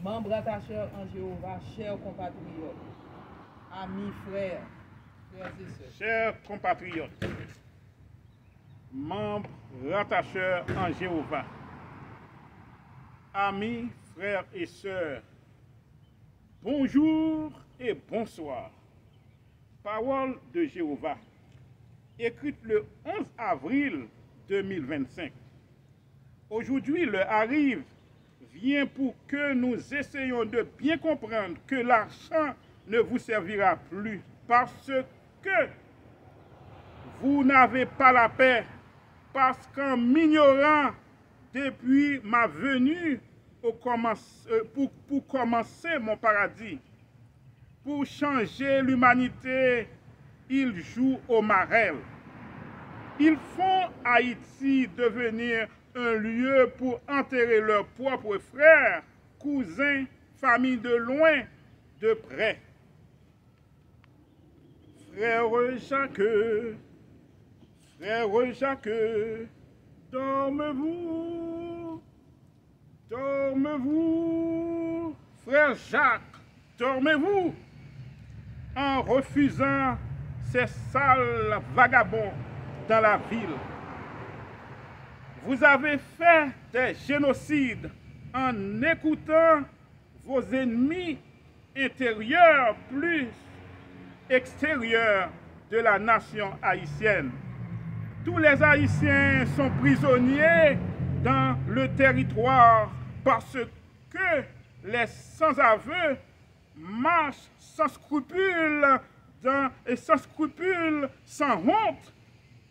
Membres attachés en Jéhovah, chers compatriotes, amis, frères et sœurs. Chers compatriotes, membres rattacheurs en Jéhovah, amis, frères et sœurs, bonjour et bonsoir. Parole de Jéhovah, écrite le 11 avril 2025. Aujourd'hui, l'heure arrive, vient pour que nous essayions de bien comprendre que l'argent ne vous servira plus parce que vous n'avez pas la paix, parce qu'en m'ignorant depuis ma venue pour commencer mon paradis, pour changer l'humanité, ils jouent au marel. Ils font Haïti devenir un lieu pour enterrer leurs propres frères, cousins, familles de loin, de près. Frère Jacques, dormez-vous, dormez-vous, frère Jacques, dormez-vous, en refusant ces sales vagabonds dans la ville. Vous avez fait des génocides en écoutant vos ennemis intérieurs plus extérieurs de la nation haïtienne. Tous les Haïtiens sont prisonniers dans le territoire parce que les sans-aveux marchent sans scrupules, sans honte,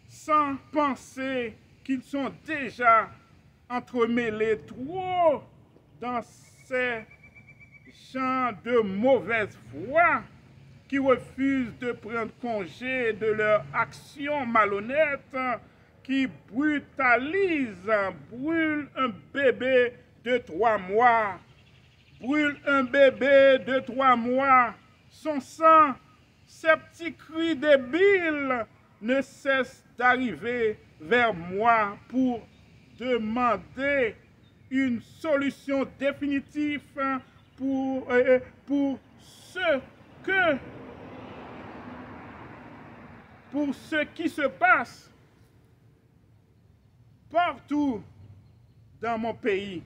sans penser qu'ils sont déjà entremêlés trop dans ces gens de mauvaise foi qui refusent de prendre congé de leur action malhonnête, qui brutalisent, brûlent un bébé de 3 mois, son sang, ces petits cris débiles ne cessent d'arriver vers moi pour demander une solution définitive pour ce qui se passe partout dans mon pays.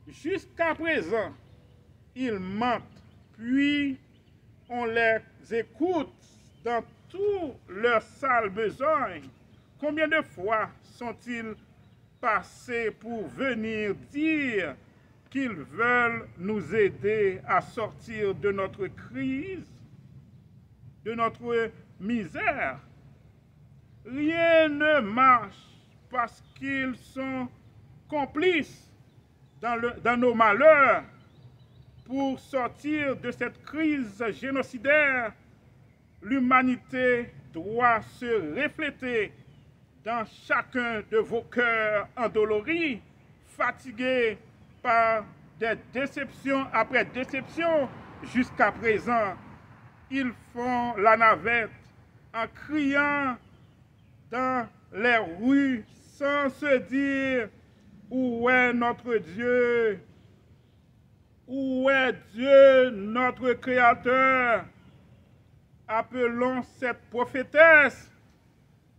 Jusqu'à présent, ils mentent, puis on les écoute dans tous leurs sales besognes. Combien de fois sont-ils passés pour venir dire qu'ils veulent nous aider à sortir de notre crise, de notre misère? Rien ne marche parce qu'ils sont complices dans nos malheurs. Pour sortir de cette crise génocidaire, l'humanité doit se refléter dans chacun de vos cœurs endoloris, fatigués par des déceptions après déceptions. Jusqu'à présent, ils font la navette en criant dans les rues sans se dire où est notre Dieu, où est Dieu notre Créateur. Appelons cette prophétesse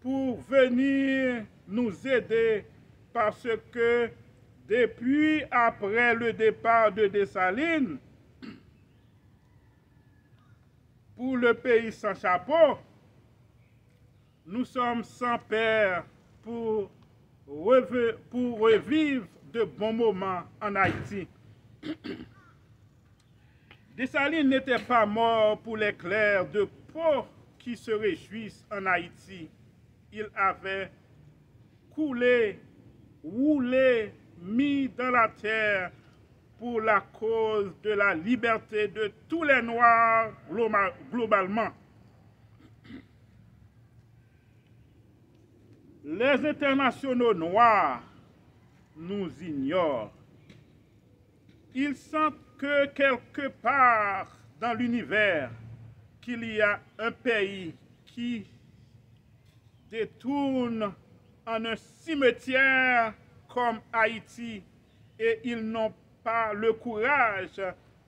pour venir nous aider parce que depuis après le départ de Dessalines, pour le pays sans chapeau, nous sommes sans père pour revivre de bons moments en Haïti. Dessalines n'était pas mort pour les clercs de peau qui se réjouissent en Haïti. Il avait coulé, roulé, mis dans la terre pour la cause de la liberté de tous les Noirs globalement. Les internationaux noirs nous ignorent. Ils sentent que quelque part dans l'univers, qu'il y a un pays qui détourne en un cimetière comme Haïti et ils n'ont pas le courage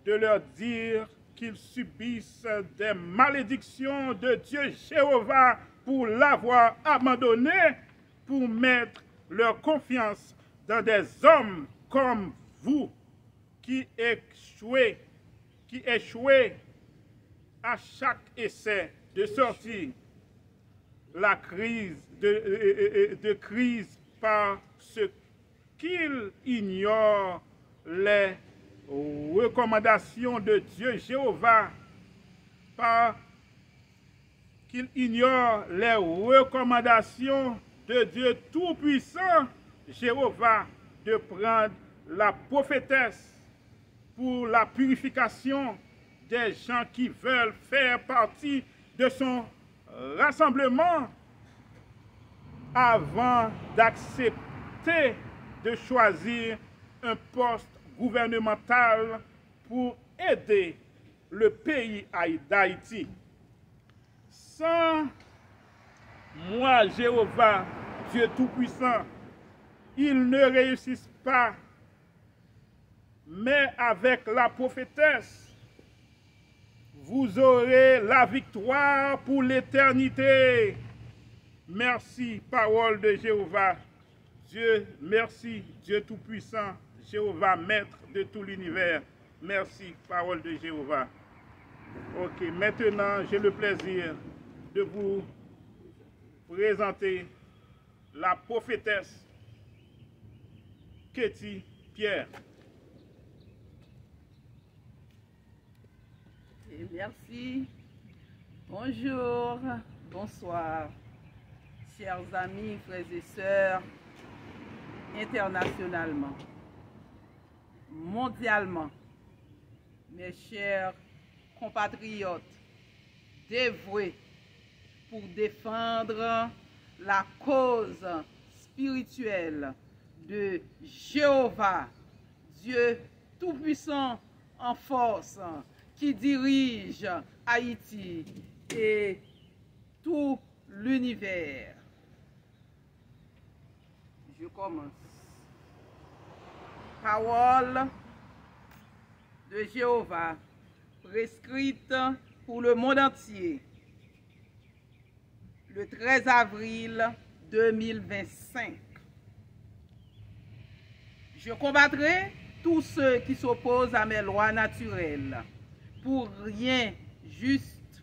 de leur dire qu'ils subissent des malédictions de Dieu Jéhovah pour l'avoir abandonné, pour mettre leur confiance dans des hommes comme vous qui échouez à chaque essai de sortir la crise de crise parce qu'ils ignorent les recommandations de Dieu Jéhovah, parce qu'ils ignorent les recommandations de Dieu Tout-Puissant, Jéhovah, de prendre la prophétesse pour la purification des gens qui veulent faire partie de son rassemblement avant d'accepter de choisir un poste gouvernemental pour aider le pays d'Haïti. Sans moi, Jéhovah, Dieu Tout-Puissant, ils ne réussissent pas. Mais avec la prophétesse, vous aurez la victoire pour l'éternité. Merci, parole de Jéhovah. Dieu, merci, Dieu Tout-Puissant, Jéhovah, maître de tout l'univers. Merci, parole de Jéhovah. Ok, maintenant, j'ai le plaisir de vous présenter la prophétesse Katie Pierre. Et merci. Bonjour, bonsoir, chers amis, frères et sœurs, internationalement, mondialement, mes chers compatriotes dévoués pour défendre la cause spirituelle de Jéhovah, Dieu Tout-Puissant en force, qui dirige Haïti et tout l'univers. Je commence. Parole de Jéhovah, prescrite pour le monde entier, le 13 avril 2025. Je combattrai tous ceux qui s'opposent à mes lois naturelles, pour rien, juste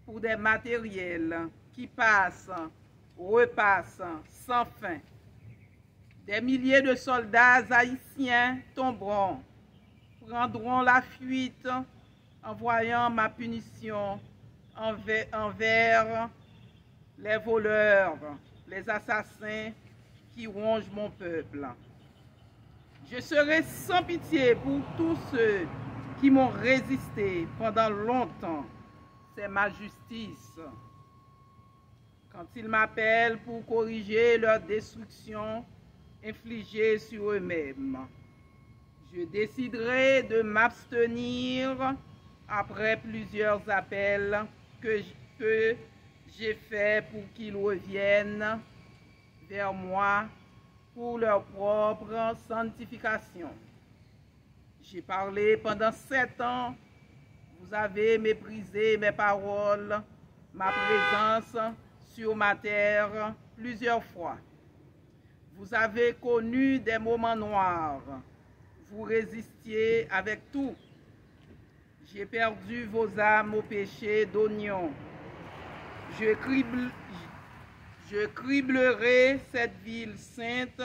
pour des matériels qui passent, repassent sans fin. Des milliers de soldats haïtiens tomberont, prendront la fuite en voyant ma punition envers les voleurs, les assassins qui rongent mon peuple. Je serai sans pitié pour tous ceux qui m'ont résisté pendant longtemps. C'est ma justice. Quand ils m'appellent pour corriger leur destruction infligée sur eux-mêmes, je déciderai de m'abstenir après plusieurs appels que j'ai faits pour qu'ils reviennent vers moi pour leur propre sanctification. J'ai parlé pendant 7 ans, vous avez méprisé mes paroles, ma présence sur ma terre plusieurs fois. Vous avez connu des moments noirs, vous résistiez avec tout. J'ai perdu vos âmes au péché d'oignon. Je criblerai cette ville sainte,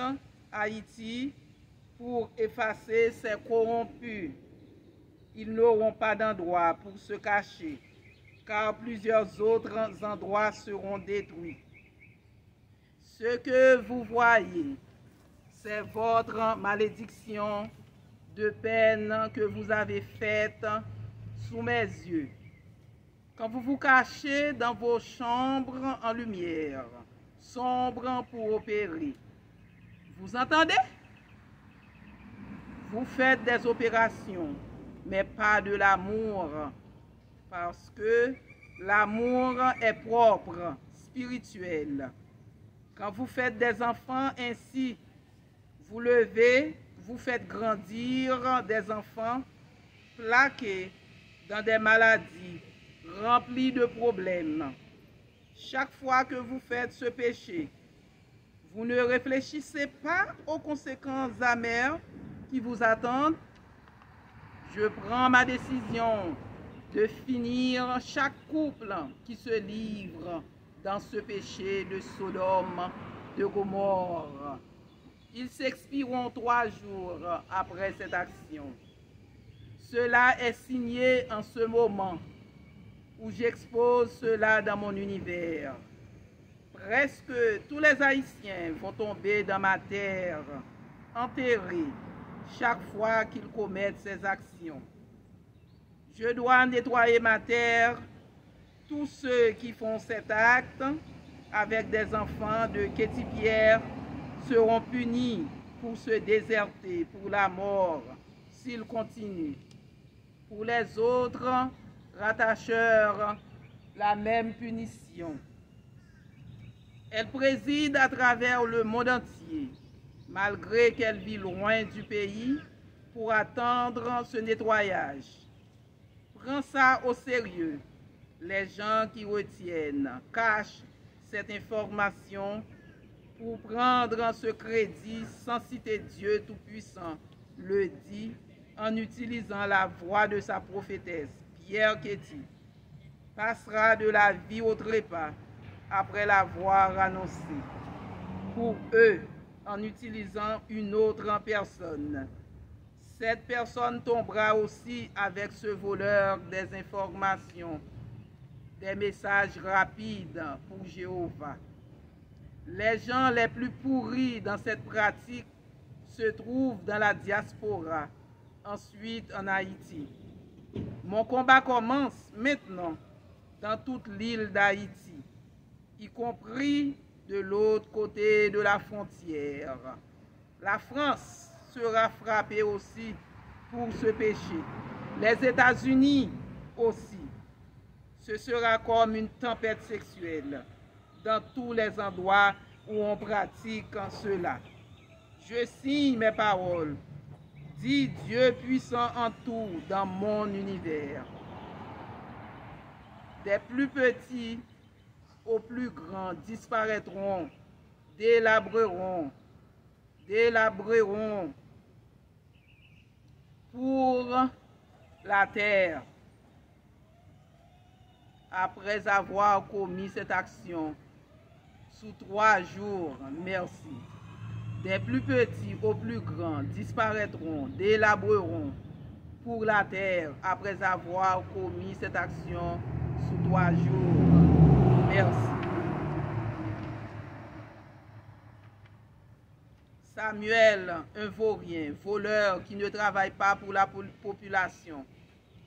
Haïti, pour effacer ses corrompus. Ils n'auront pas d'endroit pour se cacher, car plusieurs autres endroits seront détruits. Ce que vous voyez, c'est votre malédiction de peine que vous avez faite sous mes yeux. Quand vous vous cachez dans vos chambres en lumière, sombres pour opérer. Vous entendez? Vous faites des opérations, mais pas de l'amour, parce que l'amour est propre, spirituel. Quand vous faites des enfants ainsi, vous vous faites grandir des enfants plaqués dans des maladies, remplis de problèmes. Chaque fois que vous faites ce péché, vous ne réfléchissez pas aux conséquences amères qui vous attendent. Je prends ma décision de finir chaque couple qui se livre dans ce péché de Sodome, de Gomorrhe. Ils s'expireront 3 jours après cette action. Cela est signé en ce moment où j'expose cela dans mon univers. Presque tous les Haïtiens vont tomber dans ma terre, enterrés, chaque fois qu'ils commettent ces actions. Je dois nettoyer ma terre. Tous ceux qui font cet acte avec des enfants de Katy Pierre seront punis pour se déserter, pour la mort, s'ils continuent. Pour les autres rattacheurs, la même punition. Elle préside à travers le monde entier, malgré qu'elle vit loin du pays, pour attendre ce nettoyage. Prends ça au sérieux. Les gens qui retiennent, cachent cette information pour prendre ce crédit sans citer Dieu Tout-Puissant, le dit en utilisant la voix de sa prophétesse, Pierre Katy, passera de la vie au trépas après l'avoir annoncé. Pour eux, en utilisant une autre personne. Cette personne tombera aussi avec ce voleur des informations, des messages rapides pour Jéhovah. Les gens les plus pourris dans cette pratique se trouvent dans la diaspora, ensuite en Haïti. Mon combat commence maintenant dans toute l'île d'Haïti, y compris de l'autre côté de la frontière. La France sera frappée aussi pour ce péché. Les États-Unis aussi. Ce sera comme une tempête sexuelle dans tous les endroits où on pratique cela. Je signe mes paroles, dit Dieu puissant en tout dans mon univers. Des plus petits aux plus grands disparaîtront, délabreront pour la terre. Après avoir commis cette action, sous 3 jours, merci. Des plus petits aux plus grands disparaîtront, délabreront pour la terre après avoir commis cette action sous 3 jours. Merci. Samuel, un vaurien, voleur qui ne travaille pas pour la population,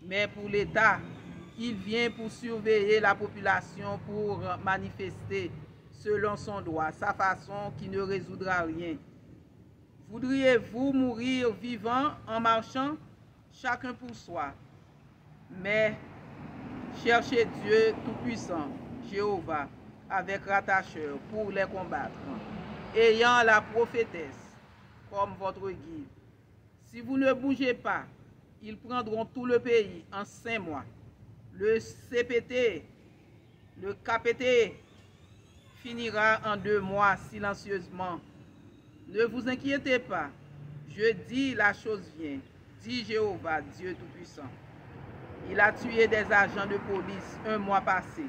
mais pour l'État. Il vient pour surveiller la population, pour manifester selon son droit, sa façon qui ne résoudra rien. Voudriez-vous mourir vivant en marchant, chacun pour soi? Mais cherchez Dieu Tout-Puissant, Jéhovah, avec rattacheur pour les combattre, ayant la prophétesse comme votre guide. Si vous ne bougez pas, ils prendront tout le pays en 5 mois. Le CPT, le KPT finira en 2 mois silencieusement. Ne vous inquiétez pas, je dis la chose vient, dit Jéhovah, Dieu Tout-Puissant. Il a tué des agents de police 1 mois passé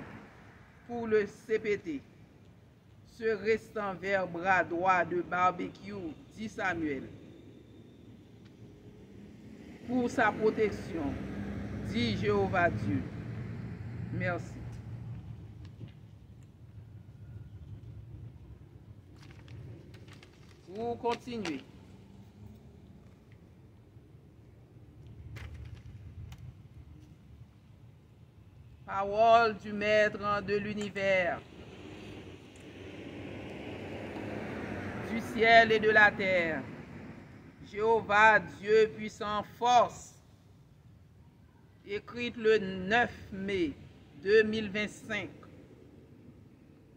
pour le CPT. Ce restant vers bras droit de barbecue, dit Samuel, pour sa protection, dit Jéhovah Dieu. Merci. Vous continuez. Parole du Maître de l'univers, du ciel et de la terre. Jéhovah, Dieu puissant, force, écrite le 9 mai 2025.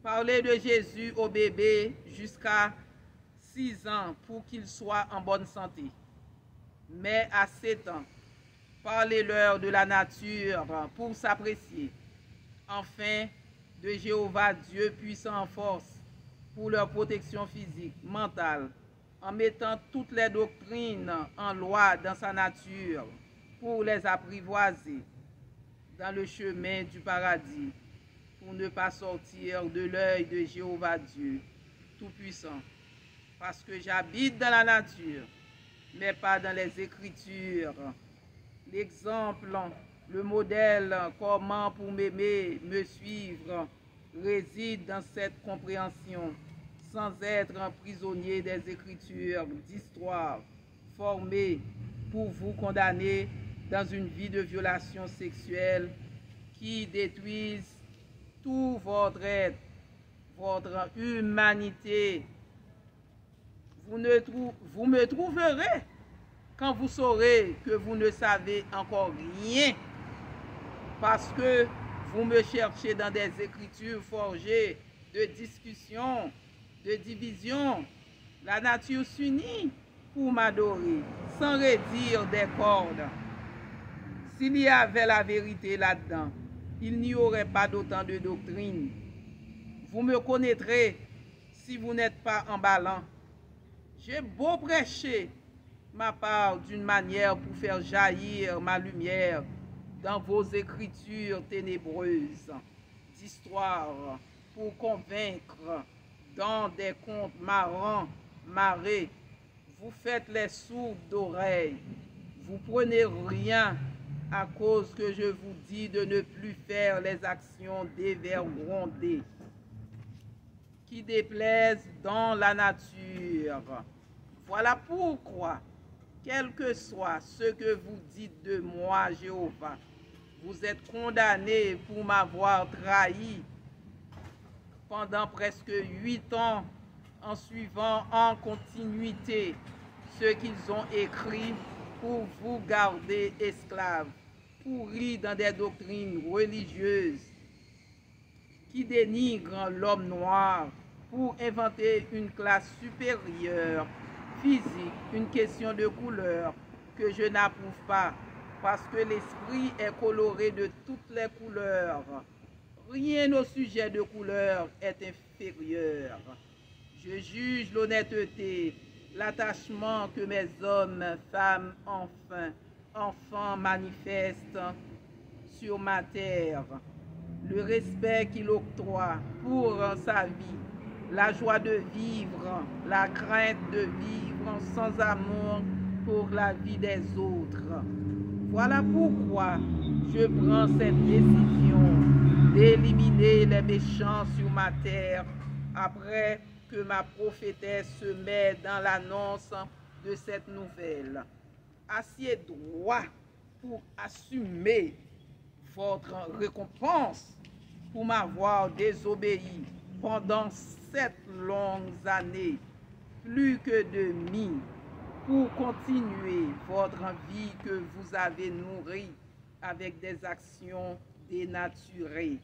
Parlez de Jésus au bébé jusqu'à 6 ans pour qu'il soit en bonne santé. mais à 7 ans. Parlez-leur de la nature pour s'apprécier. Enfin, de Jéhovah Dieu puissant en force pour leur protection physique, mentale, en mettant toutes les doctrines en loi dans sa nature pour les apprivoiser dans le chemin du paradis, pour ne pas sortir de l'œil de Jéhovah Dieu Tout-Puissant. Parce que j'habite dans la nature, mais pas dans les Écritures. L'exemple, le modèle, comment pour m'aimer, me suivre, réside dans cette compréhension, sans être un prisonnier des Écritures, d'histoire, formé pour vous condamner dans une vie de violation sexuelle qui détruise tout votre être, votre humanité. Vous me trouverez quand vous saurez que vous ne savez encore rien, parce que vous me cherchez dans des écritures forgées de discussion, de division. La nature s'unit pour m'adorer, sans redire des cordes. S'il y avait la vérité là-dedans, il n'y aurait pas d'autant de doctrine. Vous me connaîtrez si vous n'êtes pas emballant. J'ai beau prêcher ma part d'une manière pour faire jaillir ma lumière dans vos écritures ténébreuses d'histoire, pour convaincre dans des contes marrants, marrés. Vous faites les sourds d'oreilles. Vous prenez rien à cause que je vous dis de ne plus faire les actions dévergondées qui déplaisent dans la nature. Voilà pourquoi, quel que soit ce que vous dites de moi, Jéhovah, vous êtes condamnés pour m'avoir trahi pendant presque 8 ans en suivant en continuité ce qu'ils ont écrit pour vous garder esclaves, pourris dans des doctrines religieuses qui dénigrent l'homme noir pour inventer une classe supérieure, physique, une question de couleur que je n'approuve pas, parce que l'esprit est coloré de toutes les couleurs. Rien au sujet de couleur est inférieur. Je juge l'honnêteté, l'attachement que mes hommes, femmes, enfants manifestent sur ma terre, le respect qu'il octroie pour sa vie, la joie de vivre, la crainte de vivre sans amour pour la vie des autres. Voilà pourquoi je prends cette décision d'éliminer les méchants sur ma terre après que ma prophétesse se met dans l'annonce de cette nouvelle. Asseyez droit pour assumer votre récompense pour m'avoir désobéi pendant 7 longues années, plus que demi, pour continuer votre vie que vous avez nourrie avec des actions dénaturées.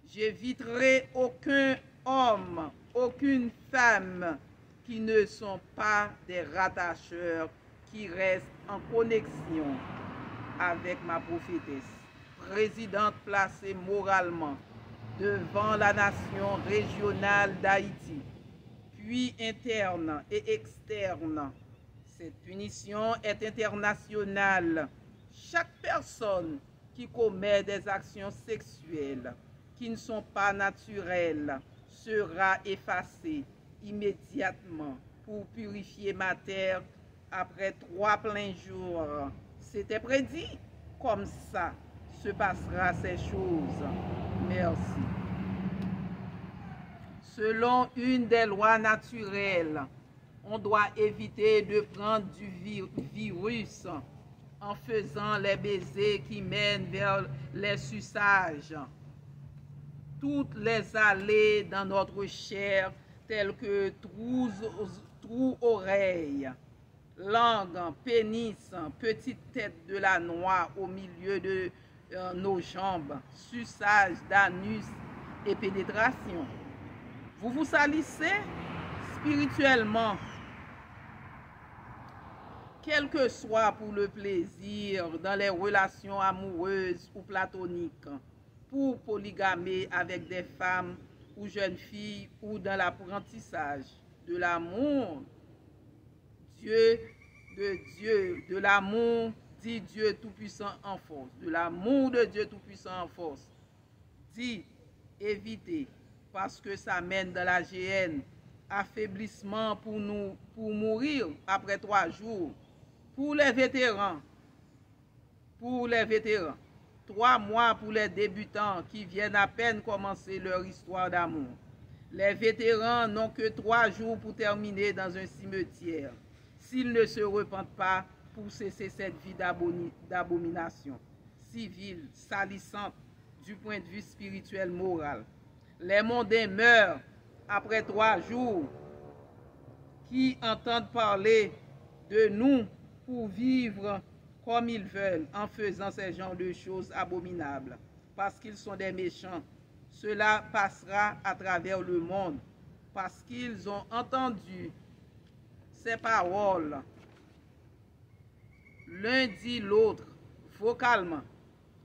J'éviterai aucun homme, aucune femme qui ne sont pas des rattacheurs, qui restent en connexion avec ma prophétesse, présidente placée moralement devant la nation régionale d'Haïti, puis interne et externe. Cette punition est internationale. Chaque personne qui commet des actions sexuelles qui ne sont pas naturelles sera effacée immédiatement pour purifier ma terre après 3 pleins jours. C'était prédit, comme ça se passera ces choses. Merci. Selon une des lois naturelles, on doit éviter de prendre du virus en faisant les baisers qui mènent vers les suçages. Toutes les allées dans notre chair, telles que trous oreilles, langue, pénis, petite tête de la noix au milieu de nos jambes, suçage d'anus et pénétration. Vous vous salissez spirituellement quel que soit pour le plaisir dans les relations amoureuses ou platoniques, pour polygamer avec des femmes ou jeunes filles ou dans l'apprentissage de l'amour de l'amour dit Dieu Tout-Puissant en force, de l'amour de Dieu Tout-Puissant en force, dit éviter parce que ça mène dans la géhenne, affaiblissement pour mourir après 3 jours, pour les vétérans, 3 mois pour les débutants qui viennent à peine commencer leur histoire d'amour. Les vétérans n'ont que 3 jours pour terminer dans un cimetière, s'ils ne se repentent pas pour cesser cette vie d'abomination civile, salissante du point de vue spirituel, moral. Les mondains meurent après 3 jours, qui entendent parler de nous pour vivre comme ils veulent en faisant ces genres de choses abominables, parce qu'ils sont des méchants. Cela passera à travers le monde, parce qu'ils ont entendu ces paroles, l'un dit l'autre, vocalement,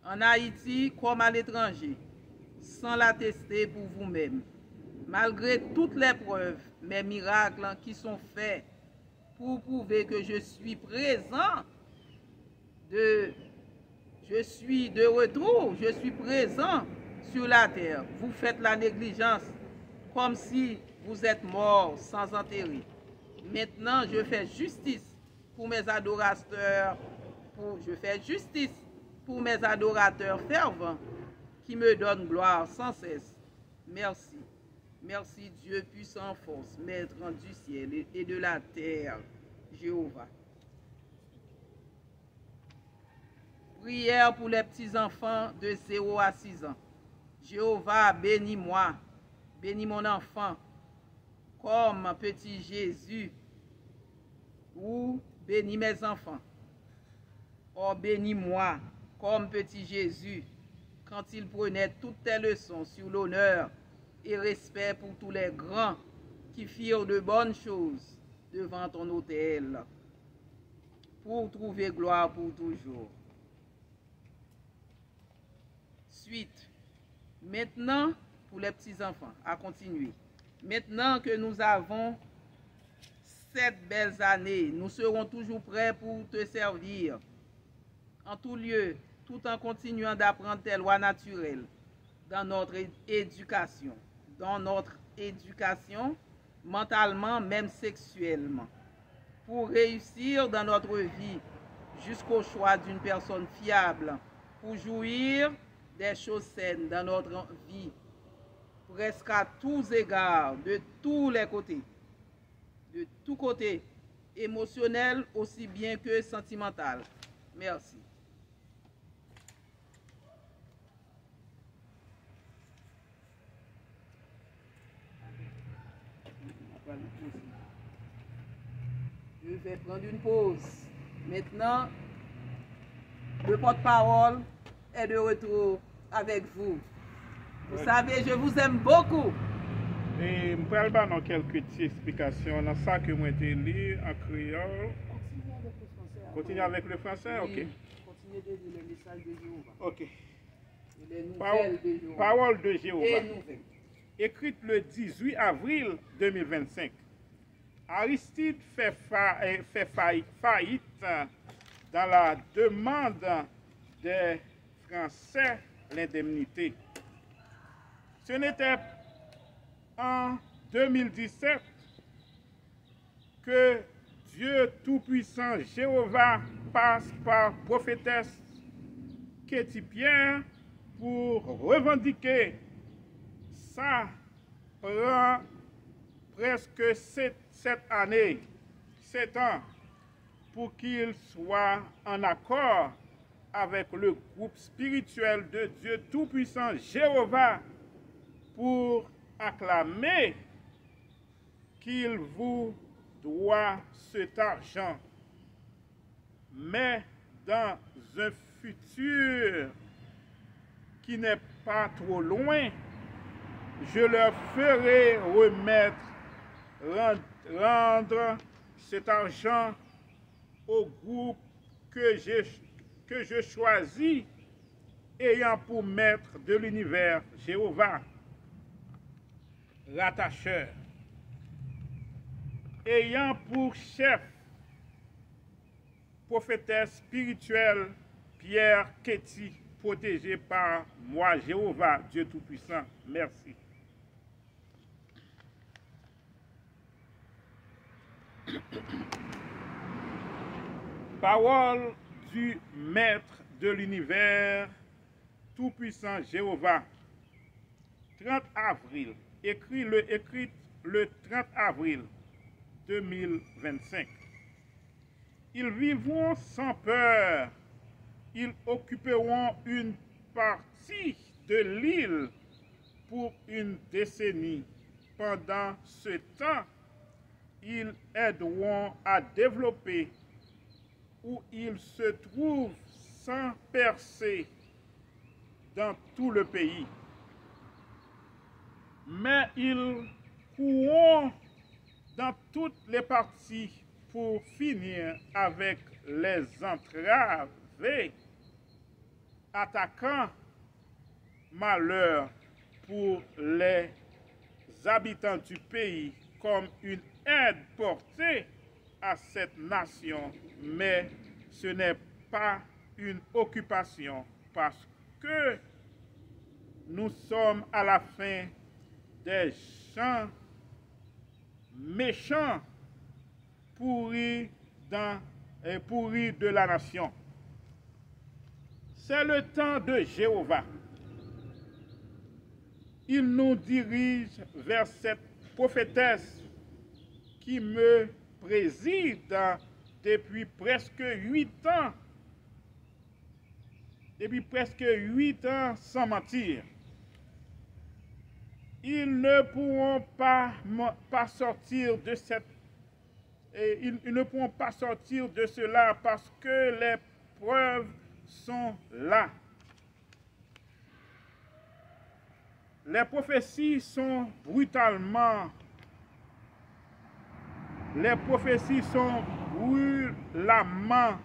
en Haïti comme à l'étranger, sans l'attester pour vous-même. Malgré toutes les preuves, mes miracles qui sont faits pour prouver que je suis présent, je suis de retour, je suis présent sur la terre. Vous faites la négligence comme si vous êtes mort sans enterrer. Maintenant, je fais justice pour mes adorateurs, fervents qui me donnent gloire sans cesse. Merci. Merci Dieu puissant en force, maître du ciel et de la terre, Jéhovah. Prière pour les petits-enfants de 0 à 6 ans. Jéhovah, bénis-moi, bénis mon enfant, comme petit Jésus, ou bénis mes enfants. Oh, bénis-moi, comme petit Jésus, quand il prenait toutes tes leçons sur l'honneur et respect pour tous les grands qui firent de bonnes choses devant ton autel, pour trouver gloire pour toujours. Suite. Maintenant, pour les petits-enfants, à continuer. Maintenant que nous avons 7 belles années, nous serons toujours prêts pour te servir en tout lieu, tout en continuant d'apprendre tes lois naturelles dans notre éducation, mentalement, même sexuellement, pour réussir dans notre vie jusqu'au choix d'une personne fiable, pour jouir des choses saines dans notre vie, presque à tous égards, de tous les côtés, de tous côtés, émotionnel aussi bien que sentimental. Merci. Je vais prendre une pause. Maintenant, le porte-parole est de retour avec vous. Vous savez, je vous aime beaucoup. Et je vais donner quelques petites explications dans ça que moi j'ai lu en créole. Continuez avec le français, ok. Continuez de lire le message de Jéhovah. Ok. Et les nouvelles de Jéhovah. Parole de Jéhovah. Et nouvelles. Écrite le 18 avril 2025. Aristide fait faillite dans la demande des Français l'indemnité. Ce n'était en 2017 que Dieu Tout-Puissant Jéhovah passe par prophétesse Katy Pierre pour revendiquer. Ça prend presque 7 années, 7 ans, pour qu'il soit en accord avec le groupe spirituel de Dieu Tout-Puissant Jéhovah pour acclamer qu'il vous doit cet argent. Mais dans un futur qui n'est pas trop loin, je leur ferai rendre cet argent au groupe que je choisis, ayant pour maître de l'univers Jéhovah, rattacheur, ayant pour chef prophétesse spirituelle Pierre Ketty, protégé par moi, Jéhovah, Dieu Tout-Puissant. Merci. Parole du Maître de l'univers, Tout-Puissant Jéhovah. 30 avril, écrit le 30 avril 2025. Ils vivront sans peur. Ils occuperont une partie de l'île pour une décennie. Pendant ce temps, ils aideront à développer où ils se trouvent sans percer dans tout le pays. Mais ils courront dans toutes les parties pour finir avec les entraves attaquant malheur pour les habitants du pays comme une aide portée à cette nation, mais ce n'est pas une occupation parce que nous sommes à la fin des gens méchants pourris de la nation. C'est le temps de Jéhovah. Il nous dirige vers cette prophétesse qui me préside depuis presque 8 ans. Depuis presque 8 ans sans mentir. Ils ne pourront pas sortir de ils ne pourront pas sortir de cela parce que les preuves sont là. Les prophéties sont brutalement. Les prophéties sont brûlamment.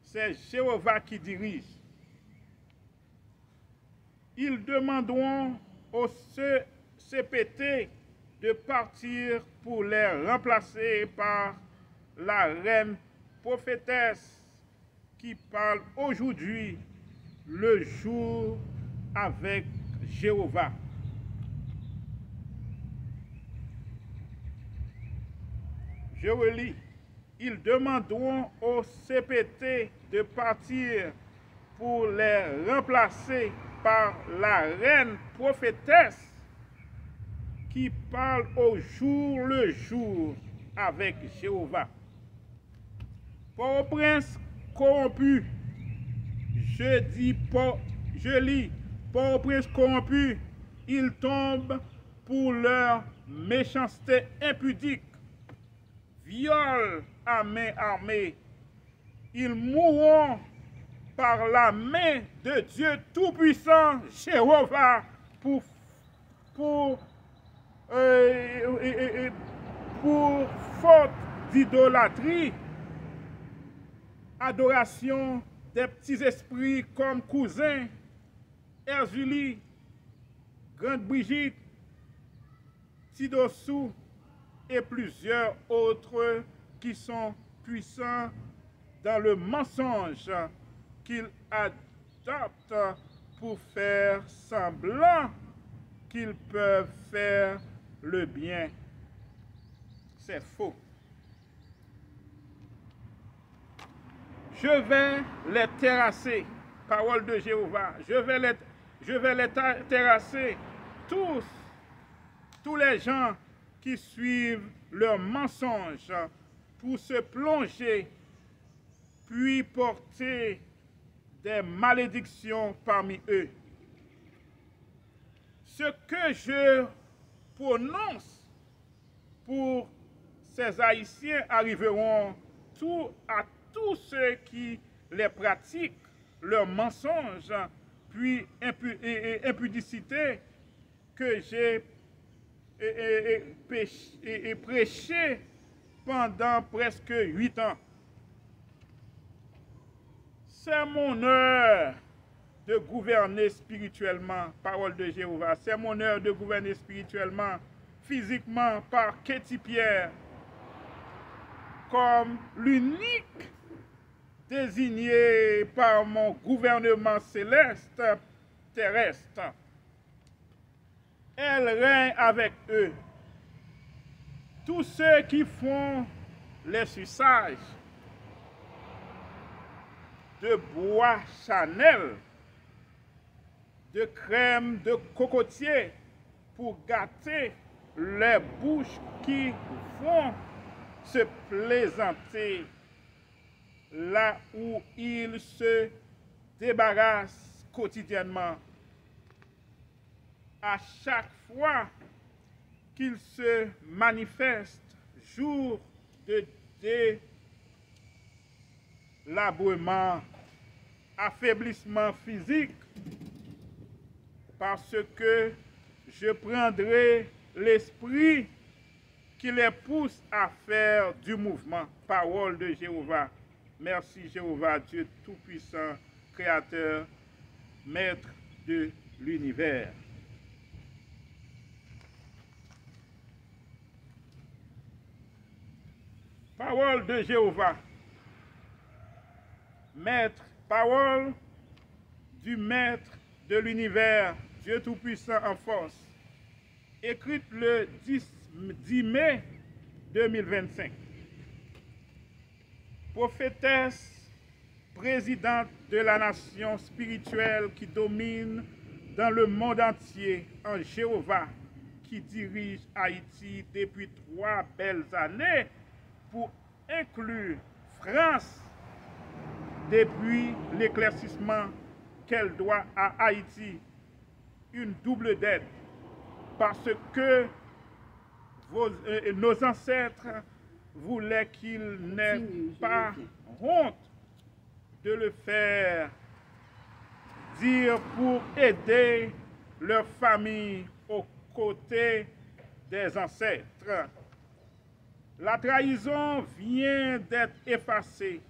C'est Jéhovah qui dirige. Ils demanderont au CPT de partir pour les remplacer par la reine prophétesse qui parle aujourd'hui, le jour avec Jéhovah. Je relis. Ils demanderont au CPT de partir pour les remplacer par la reine prophétesse qui parle au jour le jour avec Jéhovah. Port-au-Prince corrompu, je lis, Port-au-Prince corrompu, ils tombent pour leur méchanceté impudique, viol à main armée, ils mourront par la main de Dieu Tout-Puissant, Jéhovah, pour faute d'idolâtrie, adoration des petits esprits comme Cousin, Erzulie, Grande Brigitte, Tidossou et plusieurs autres qui sont puissants dans le mensonge qu'ils adoptent pour faire semblant qu'ils peuvent faire le bien. C'est faux. Je vais les terrasser, parole de Jéhovah. Je vais les terrasser, tous les gens qui suivent leurs mensonges pour se plonger, puis porter des malédictions parmi eux. Ce que je prononce pour ces Haïtiens arriveront à tous ceux qui les pratiquent, leurs mensonges, puis impudicité que j'ai prêché pendant presque 8 ans. C'est mon heure de gouverner spirituellement, parole de Jéhovah. C'est mon heure de gouverner spirituellement, physiquement, par Katy Pierre, comme l'unique désigné par mon gouvernement céleste, terrestre. Elle règne avec eux. Tous ceux qui font les suçages de bois Chanel, de crème de cocotier pour gâter les bouches qui vont se plaisanter là où ils se débarrassent quotidiennement. À chaque fois qu'ils se manifestent, jour de délabrement, affaiblissement physique, parce que je prendrai l'esprit qui les pousse à faire du mouvement. Parole de Jéhovah. Merci Jéhovah, Dieu Tout-Puissant, Créateur, Maître de l'univers. Parole de Jéhovah. Maître, parole du Maître de l'univers, Dieu Tout-Puissant en force, écrite le 10 mai 2025. Prophétesse, présidente de la nation spirituelle qui domine dans le monde entier, en Jéhovah, qui dirige Haïti depuis 3 belles années pour inclure France depuis l'éclaircissement qu'elle doit à Haïti, une double dette, parce que nos ancêtres voulaient qu'il n'ait pas honte de le faire, dire pour aider leur famille aux côtés des ancêtres. La trahison vient d'être effacée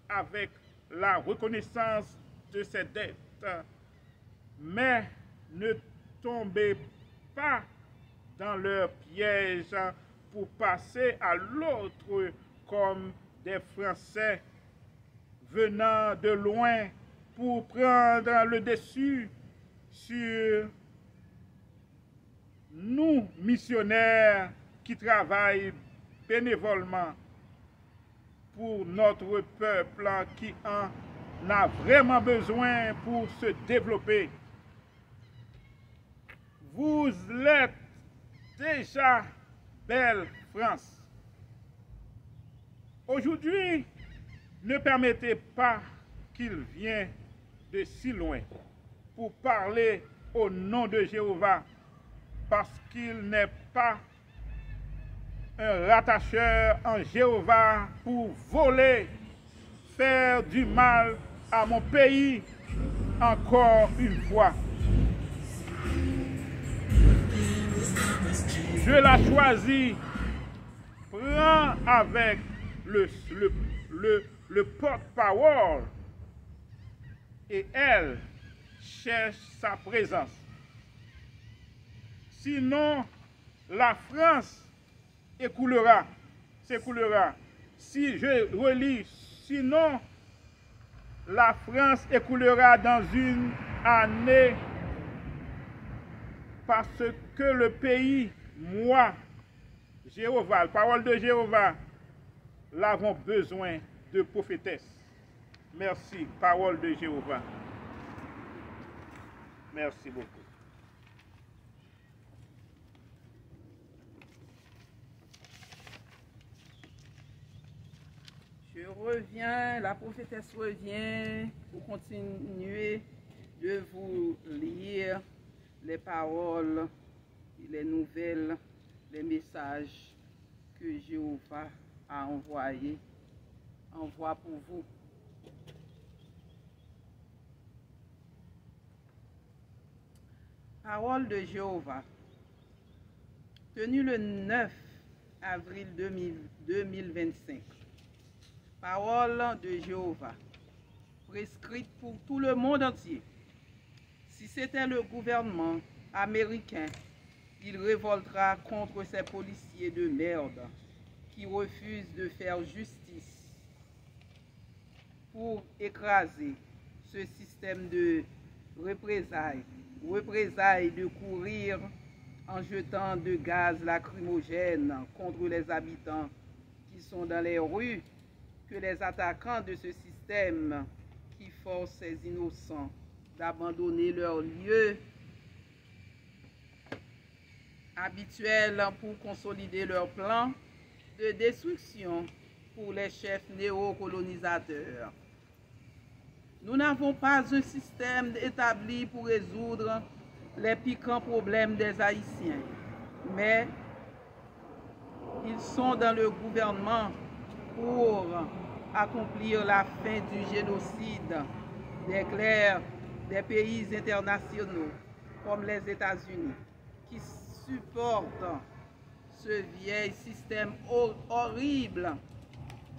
avec la reconnaissance de ces dettes. Mais ne tombez pas dans leur piège pour passer à l'autre comme des Français venant de loin pour prendre le dessus sur nous, missionnaires qui travaillent bénévolement pour notre peuple qui en a vraiment besoin pour se développer. Vous êtes déjà belle France. Aujourd'hui, ne permettez pas qu'il vienne de si loin pour parler au nom de Jéhovah, parce qu'il n'est pas un rattacheur en Jéhovah pour voler, faire du mal à mon pays encore une fois. Je l'ai choisi. Prends avec le porte-parole et elle cherche sa présence. Sinon, la France s'écoulera. Si je relis, sinon, la France écoulera dans une année parce que le pays, moi, Jéhovah, la parole de Jéhovah, l'avons besoin de prophétesse. Merci, parole de Jéhovah. Merci beaucoup. Je reviens, la prophétesse revient pour continuer de vous lire les paroles, les nouvelles, les messages que Jéhovah a envoie pour vous. Parole de Jéhovah, tenue le 9 avril 2025. Parole de Jéhovah, prescrite pour tout le monde entier. Si c'était le gouvernement américain, il révoltera contre ces policiers de merde qui refusent de faire justice pour écraser ce système de représailles de courir en jetant de gaz lacrymogène contre les habitants qui sont dans les rues, que les attaquants de ce système qui force ces innocents d'abandonner leur lieu habituel pour consolider leur plan de destruction pour les chefs néocolonisateurs. Nous n'avons pas un système établi pour résoudre les piquants problèmes des Haïtiens, mais ils sont dans le gouvernement pour accomplir la fin du génocide des clercs des pays internationaux comme les États-Unis, qui supportent ce vieil système horrible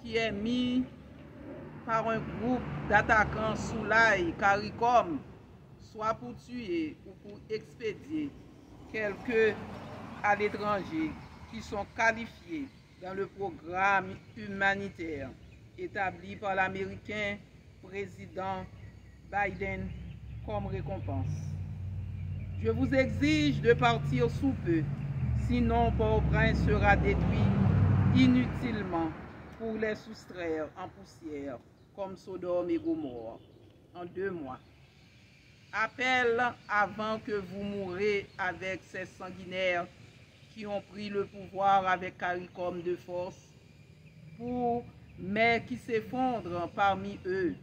qui est mis par un groupe d'attaquants sous l'ail CARICOM, soit pour tuer ou pour expédier quelques à l'étranger qui sont qualifiés dans le programme humanitaire établi par l'Américain président Biden comme récompense. Je vous exige de partir sous peu, sinon Port-au-Prince sera détruit inutilement pour les soustraire en poussière comme Sodome et Gomorrhe en 2 mois. Appel avant que vous mourrez avec ces sanguinaires qui ont pris le pouvoir avec CARICOM de force, mais qui s'effondrent parmi eux,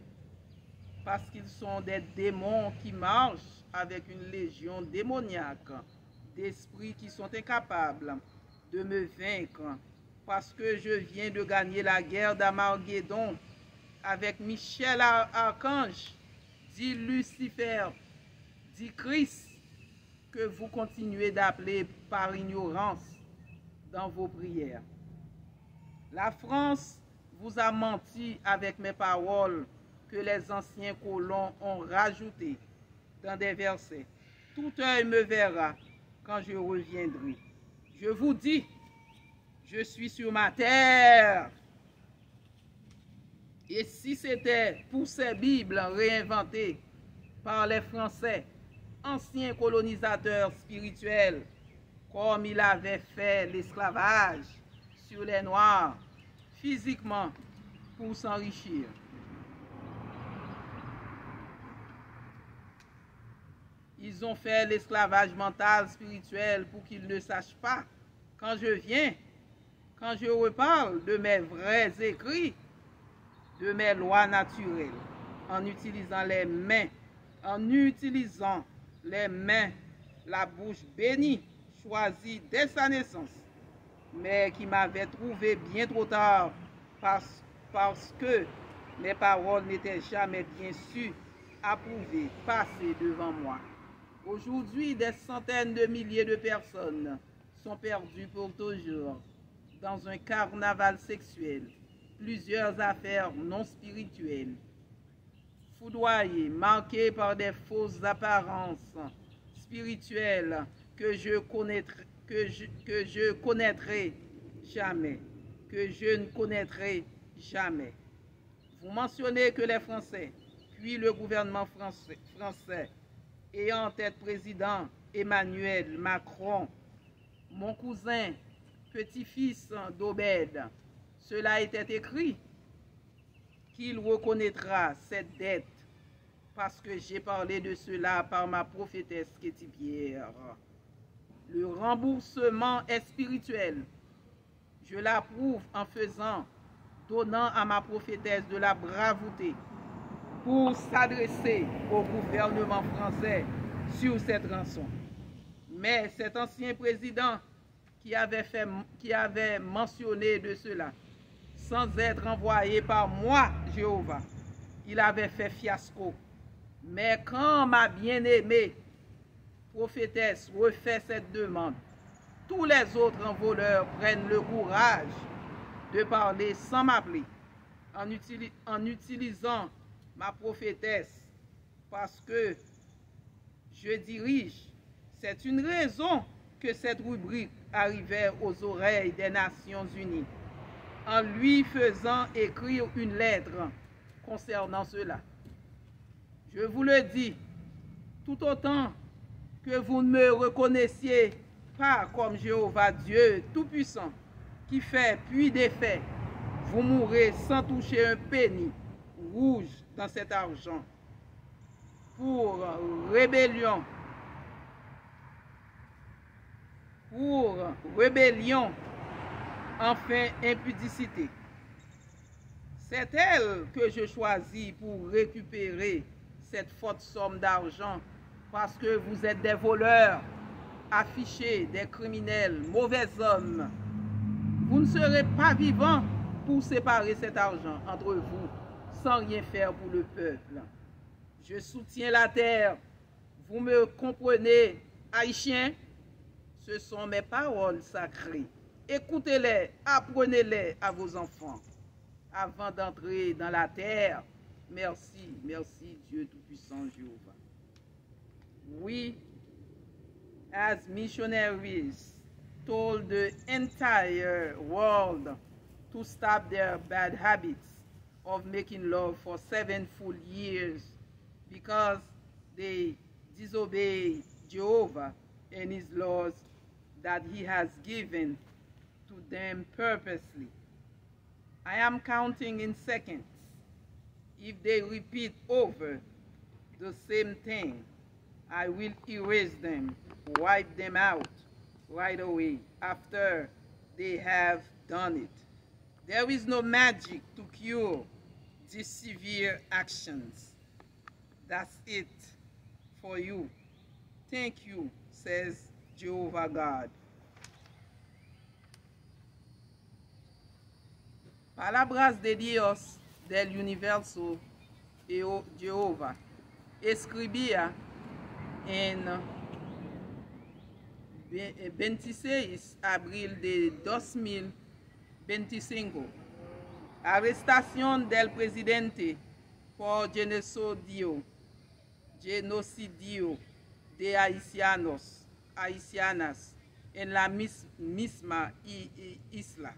parce qu'ils sont des démons qui marchent avec une légion démoniaque d'esprits qui sont incapables de me vaincre, parce que je viens de gagner la guerre d'Armageddon avec Michel Archange, dit Lucifer, dit Christ, que vous continuez d'appeler par ignorance dans vos prières. La France vous a menti avec mes paroles que les anciens colons ont rajoutées dans des versets. Tout œil me verra quand je reviendrai. Je vous dis, je suis sur ma terre. Et si c'était pour ces Bibles réinventées par les Français, anciens colonisateurs spirituels, comme il avait fait l'esclavage sur les Noirs, physiquement, pour s'enrichir. Ils ont fait l'esclavage mental, spirituel, pour qu'ils ne sachent pas, quand je viens, quand je reparle de mes vrais écrits, de mes lois naturelles, en utilisant les mains, la bouche bénie, choisie dès sa naissance, mais qui m'avait trouvé bien trop tard parce que mes paroles n'étaient jamais bien su, approuvées, passées devant moi. Aujourd'hui, des centaines de milliers de personnes sont perdues pour toujours dans un carnaval sexuel, plusieurs affaires non spirituelles, foudroyées, marquées par des fausses apparences spirituelles que je ne connaîtrai jamais. Vous mentionnez que les Français, puis le gouvernement français, ayant en tête président Emmanuel Macron, mon cousin, petit-fils d'Obed, cela était écrit qu'il reconnaîtra cette dette parce que j'ai parlé de cela par ma prophétesse Katy Pierre. Le remboursement est spirituel. Je l'approuve en donnant à ma prophétesse de la bravouté pour s'adresser au gouvernement français sur cette rançon. Mais cet ancien président qui avait mentionné de cela, sans être envoyé par moi, Jéhovah, il avait fait fiasco. Mais quand ma bien-aimée prophétesse refait cette demande, tous les autres envoleurs prennent le courage de parler sans m'appeler, en utilisant ma prophétesse, parce que je dirige. C'est une raison que cette rubrique arrivait aux oreilles des Nations Unies, en lui faisant écrire une lettre concernant cela. Je vous le dis, tout autant que vous ne me reconnaissiez pas comme Jéhovah Dieu Tout-Puissant, qui fait puis défait, vous mourrez sans toucher un penny rouge dans cet argent. Pour rébellion, enfin impudicité. C'est elle que je choisis pour récupérer cette forte somme d'argent, parce que vous êtes des voleurs, affichés, des criminels, mauvais hommes. Vous ne serez pas vivants pour séparer cet argent entre vous, sans rien faire pour le peuple. Je soutiens la terre. Vous me comprenez, Haïtiens? Ce sont mes paroles sacrées. Écoutez-les, apprenez-les à vos enfants avant d'entrer dans la terre. Merci, merci Dieu Tout-Puissant Jéhovah. We, as missionaries, told the entire world to stop their bad habits of making love for 7 full years because they disobey Jehovah and his laws that he has given to them purposely. I am counting in seconds. If they repeat over the same thing, I will erase them, wipe them out right away after they have done it. There is no magic to cure these severe actions. That's it for you. Thank you, says Jehovah God. Palabras de Dios del universo Jehová. Escribía en 26 de abril de 2025. Arrestación del presidente por genocidio de haitianas en la misma isla.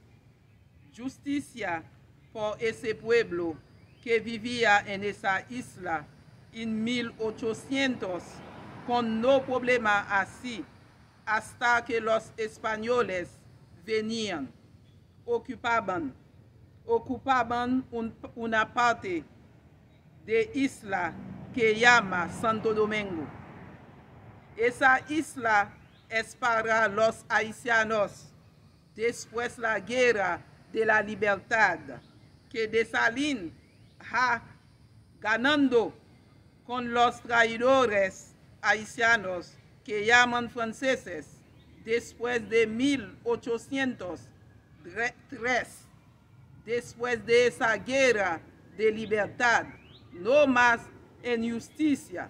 Justicia por ese pueblo que vivía en esa isla en 1800 con no problema así hasta que los españoles venían, ocupaban una parte de isla que llama Santo Domingo. Esa isla es para los haitianos después la guerra de la libertad que Dessalines ha ganando con los traidores haitianos que llaman franceses después de 1803. Después de esa guerra de libertad, no más injusticia.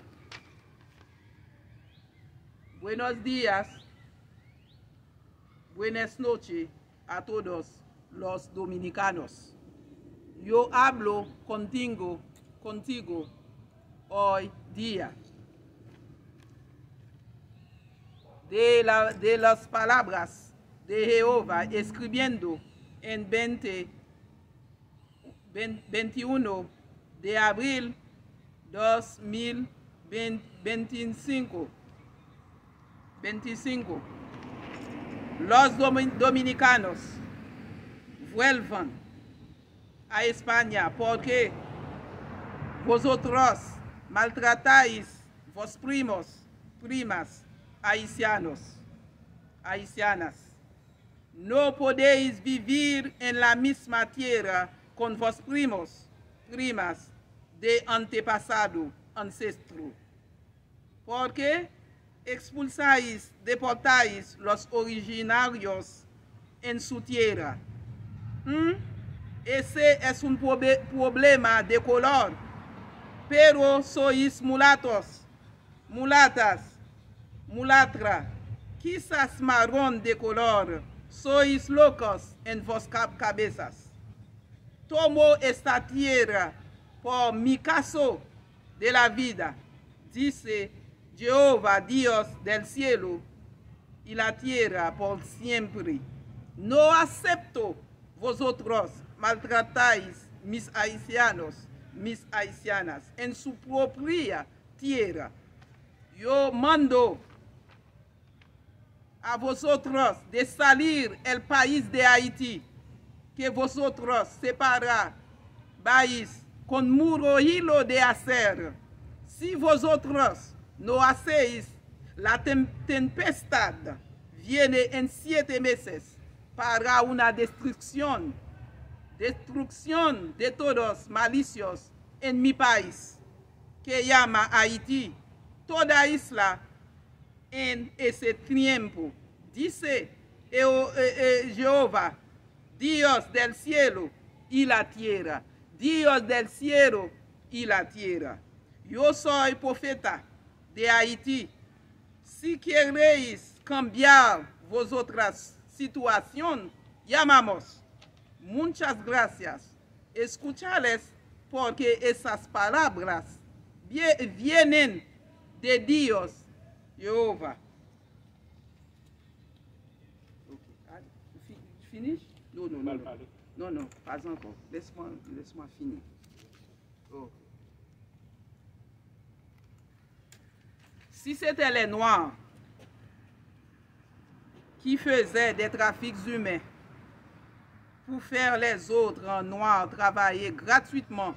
Buenos días, buenas noches a todos los dominicanos. Yo hablo contigo hoy día de las palabras de Jehová, escribiendo en 21 de abril 2025. Los dominicanos vuelvan a España porque vosotros maltratáis vos primas haitianas. No podéis vivir en la misma tierra con vos primas de antepasado, ancestro. Porque expulsáis, deportáis los originarios en su tierra. Ese es un problema de color. Pero sois mulatas, mulatra, quizás marrón de color. Sois locos en vos cabezas. Tomo esta tierra por mi caso de la vida, dice Jehová, Dios del cielo y la tierra por siempre. No acepto vosotros maltratáis mis haitianos, mis haitianas en su propia tierra. Yo mando a vosotros de salir el país de Haití, que vosotros separáis con muro hilo de acero. Si vosotros no hacéis, la tempestad viene en 7 meses para una destrucción de todos maliciosos en mi país, que llama Haití, toda isla en ese tiempo, dice Jehová, Dios del cielo y la tierra, Dios del cielo y la tierra. Yo soy profeta de Haití. Si queréis cambiar vosotras situación, llamamos. Muchas gracias. Escuchales porque esas palabras vienen de Dios, Jehová. Okay. Finish? Non, pas encore. Laisse-moi finir. Oh. Si c'était les Noirs qui faisaient des trafics humains pour faire les autres en noir travailler gratuitement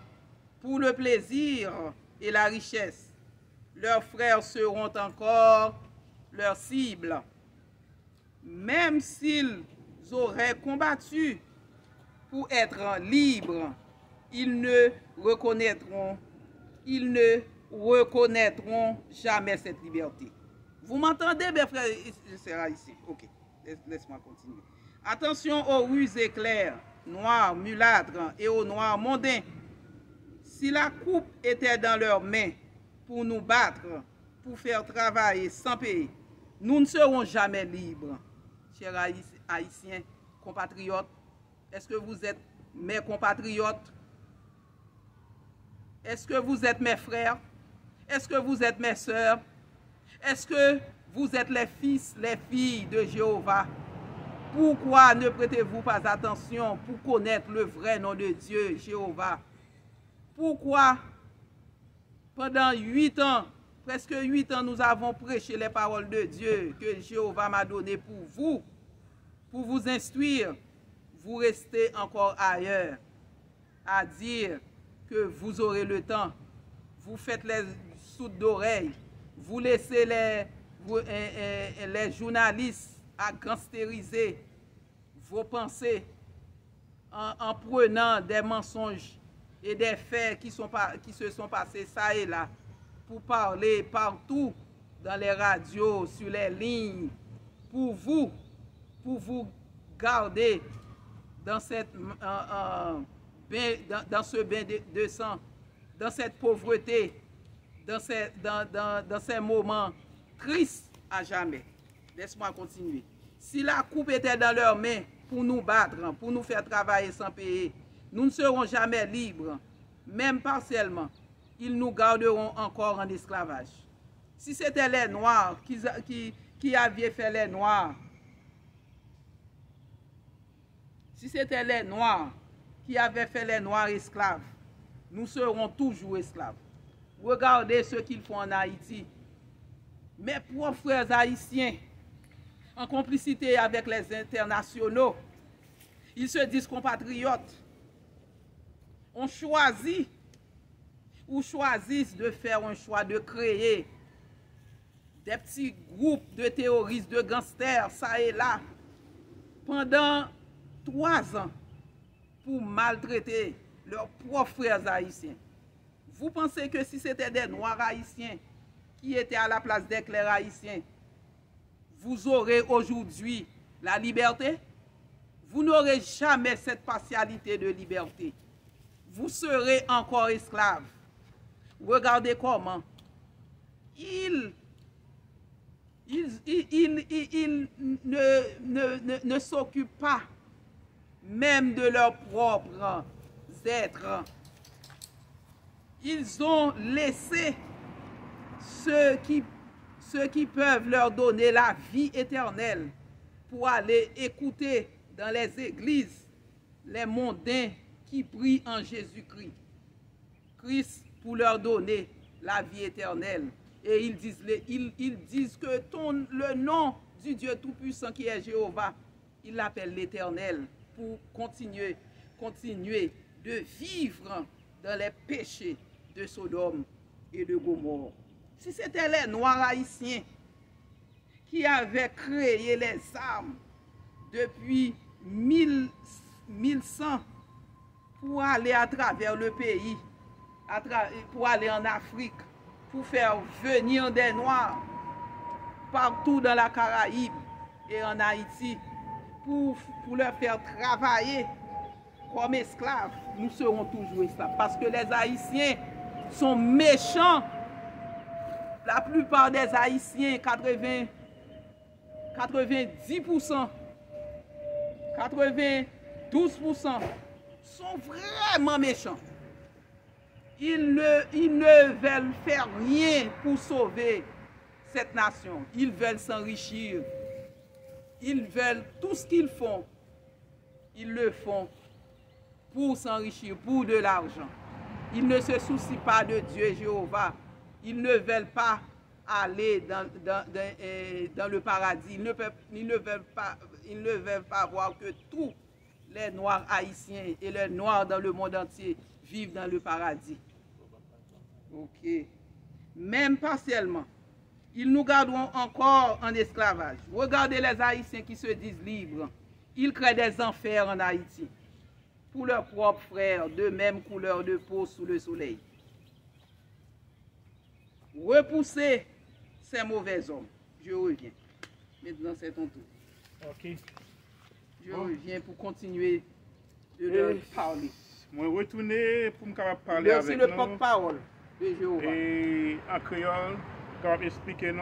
pour le plaisir et la richesse, leurs frères seront encore leurs cibles. Même s'ils auraient combattu pour être libres, ils ne reconnaîtront jamais cette liberté. Vous m'entendez, mes frères et sœurs ici? Ok, laisse-moi continuer. Attention aux ruses éclairs, noirs, mulâtres et aux noirs mondains. Si la coupe était dans leurs mains pour nous battre, pour faire travailler sans payer, nous ne serons jamais libres. Chers Haïtiens, compatriotes, est-ce que vous êtes mes compatriotes? Est-ce que vous êtes mes frères? Est-ce que vous êtes mes sœurs? Est-ce que vous êtes les fils, les filles de Jéhovah? Pourquoi ne prêtez-vous pas attention pour connaître le vrai nom de Dieu, Jéhovah? Pourquoi pendant 8 ans, presque 8 ans, nous avons prêché les paroles de Dieu que Jéhovah m'a données pour vous instruire, vous restez encore ailleurs à dire que vous aurez le temps. Vous faites les sourdes d'oreilles, vous laissez les journalistes à gangstériser vos pensées en prenant des mensonges et des faits qui se sont passés ça et là pour parler partout dans les radios, sur les lignes, pour vous garder dans, ce bain de sang, dans cette pauvreté, dans ces moments tristes à jamais. Laisse-moi continuer. Si la coupe était dans leurs mains pour nous battre, pour nous faire travailler sans payer, nous ne serons jamais libres, même partiellement. Ils nous garderont encore en esclavage. Si c'était les Noirs qui avaient fait les Noirs, si c'était les Noirs qui avaient fait les Noirs esclaves, nous serons toujours esclaves. Regardez ce qu'ils font en Haïti. Mes propres frères haïtiens, en complicité avec les internationaux, ils se disent compatriotes, choisissent de faire un choix de créer des petits groupes de terroristes, de gangsters, ça et là, pendant 3 ans, pour maltraiter leurs propres frères haïtiens. Vous pensez que si c'était des Noirs haïtiens qui étaient à la place des Clairs haïtiens, vous aurez aujourd'hui la liberté? Vous n'aurez jamais cette partialité de liberté. Vous serez encore esclaves. Regardez comment ils ne s'occupent pas même de leurs propres êtres. ils ont laissé ceux qui peuvent leur donner la vie éternelle pour aller écouter dans les églises les mondains qui prient en Jésus-Christ. Christ pour leur donner la vie éternelle. Et ils disent que le nom du Dieu Tout-Puissant qui est Jéhovah, il l'appelle l'Éternel pour continuer de vivre dans les péchés de Sodome et de Gomorrhe. Si c'était les Noirs haïtiens qui avaient créé les armes depuis 1100 pour aller à travers le pays, pour aller en Afrique, pour faire venir des Noirs partout dans la Caraïbe et en Haïti, pour leur faire travailler comme esclaves, nous serons toujours esclaves. Parce que les Haïtiens sont méchants. La plupart des Haïtiens, 90%, 92% sont vraiment méchants. Ils ne veulent faire rien pour sauver cette nation. Ils veulent s'enrichir. Ils veulent tout ce qu'ils font. Ils le font pour s'enrichir, pour de l'argent. Ils ne se soucient pas de Dieu Jéhovah. Ils ne veulent pas aller dans le paradis. Ils ne veulent pas voir que tous les Noirs haïtiens et les Noirs dans le monde entier vivent dans le paradis. Ok. Même partiellement, ils nous garderont encore en esclavage. Regardez les Haïtiens qui se disent libres. Ils créent des enfers en Haïti pour leurs propres frères de même couleur de peau sous le soleil. Repoussez ces mauvais hommes. Je reviens. Maintenant, c'est ton tour. Ok. Je reviens pour continuer de leur parler. Je vais retourner pour me parler C'est avec le nous. porte-parole de Jéhovah. Et en créole, capable expliquer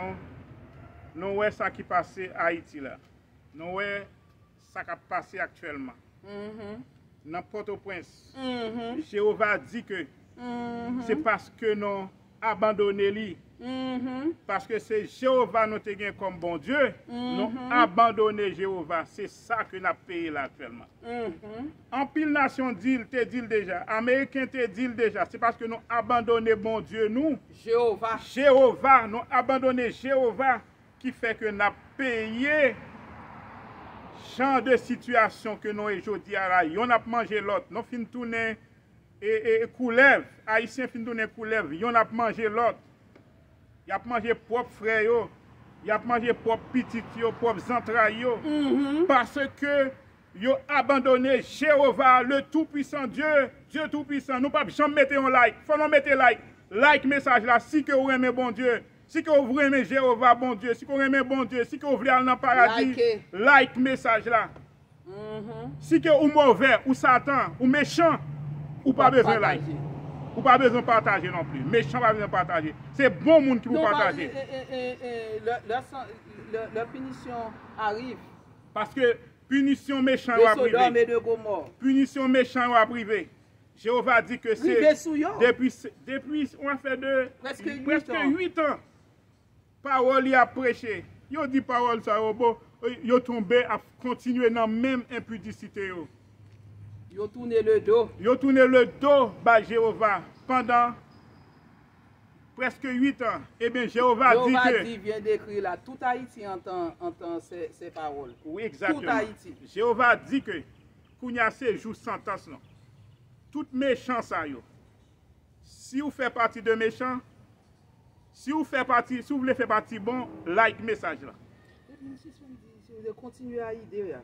nous ouais ça qui passe à Haïti là. Nous ouais ça qui passe actuellement. Dans Port-au-Prince. Jéhovah dit que c'est parce que nous abandonné lui. Parce que c'est Jéhovah nous te comme bon Dieu. Nous abandonné Jéhovah. C'est ça que nous avons payé là actuellement. En pile nation te dit déjà. Américain te dit déjà. C'est parce que nous abandonné bon Dieu nous. Jéhovah. Nous abandonné Jéhovah qui fait que nous avons payé genre de situation que nous aujourd'hui à la. On a mangé l'autre. Nous fin tourner et couleuvre. Haïtien fin tourner couleuvre. On a mangé l'autre. Il a mangé propre frère, il a mangé propre petit, propre entrailles, parce que il a abandonné Jéhovah, le tout-puissant Dieu, Dieu tout-puissant. Nous ne pouvons jamais mettre un like. Il faut nous mettre like. Like message là, si que vous aimez bon Dieu, si que vous aimez Jéhovah bon Dieu, si que vous aimez bon Dieu, si que vous voulez aller dans le paradis, like message là. Si que vous mauvais, ou Satan, ou méchant, ou pas besoin de like. Ou pas besoin de partager non plus. Méchant pas besoin de partager. C'est bon monde qui vous partager. La punition arrive. Parce que punition méchant de va Sodome priver. et de Gomorrhe. Punition méchant va priver. Jéhovah dit que c'est depuis on a fait de presque 8 ans. Parole a prêché. Yo dit parole ça yo tombé à continuer dans même impudicité yo. Yo tourné le dos. Yo tourné le dos à Jéhovah pendant presque 8 ans. Eh bien, Jéhovah dit que... Jéhovah vient d'écrire là, tout Haïti entend ces paroles. Oui, exactement. Tout Haïti. Jéhovah dit que, kounya se jour sentence non. Tout méchant ça yo. Si vous faites partie de méchant, si vous voulez faire partie bon, like message là. Continue à idée là.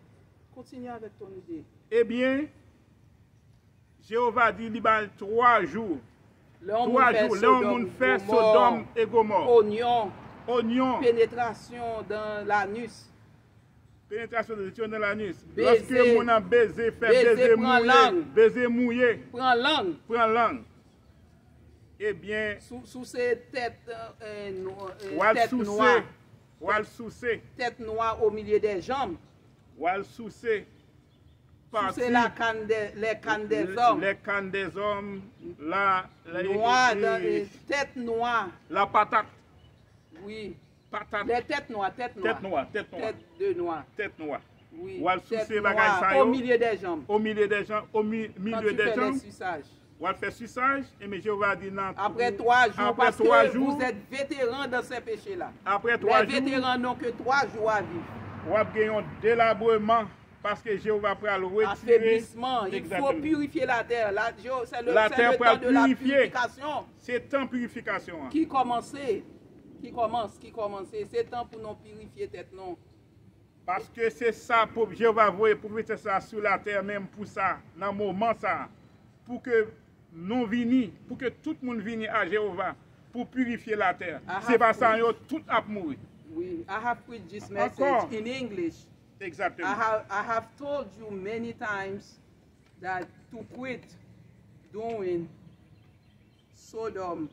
Continue avec ton idée. Eh bien, Jéhovah dit il y a 3 jours. 3 jours, là on fait Sodome et Gomorrhe. Oignon. Pénétration dans l'anus. Pénétration dans l'anus. Lorsque mon a baisé, fait baiser mouillé. Prends langue. Eh bien, sous ces têtes noires. Tête noire au milieu des jambes. Wal soucé. partie, c'est les cannes des hommes. les cannes des hommes, la Noir, tête noire. la patate. Oui. Patate. Les têtes noires, Tête noire. Tête de noir. Tête noire. Oui. Ou elle Tête soucier bagage noire, ça yo, au milieu des jambes. au milieu des jambes, au Quand milieu tu des fais les jambes. suçages. Ou elle fait suçage, et mais Jéhovah dit non. Après 3 jours, Après parce 3 que jours, vous êtes vétérans dans ces péchés-là. après 3 Les jours, vétérans n'ont que 3 jours à vivre. ou a gagné un délabrement parce que Jéhovah prend le retirer. Affaiblissement. Il faut Exactement. purifier la terre. C'est le La terre temps pour de la purifier. purification. C'est temps purification. Qui commence. C'est temps pour nous purifier tête non. Parce que c'est ça pour Jéhovah voyer pour mettre ça sur la terre même pour ça, dans le moment ça, pour que nous venions, pour que tout le monde vienne à Jéhovah pour purifier la terre. C'est pas ça, tout a mourir. Oui, I have preached this Encore. message in English. Exactement. I have told you many times that to quit doing Sodom,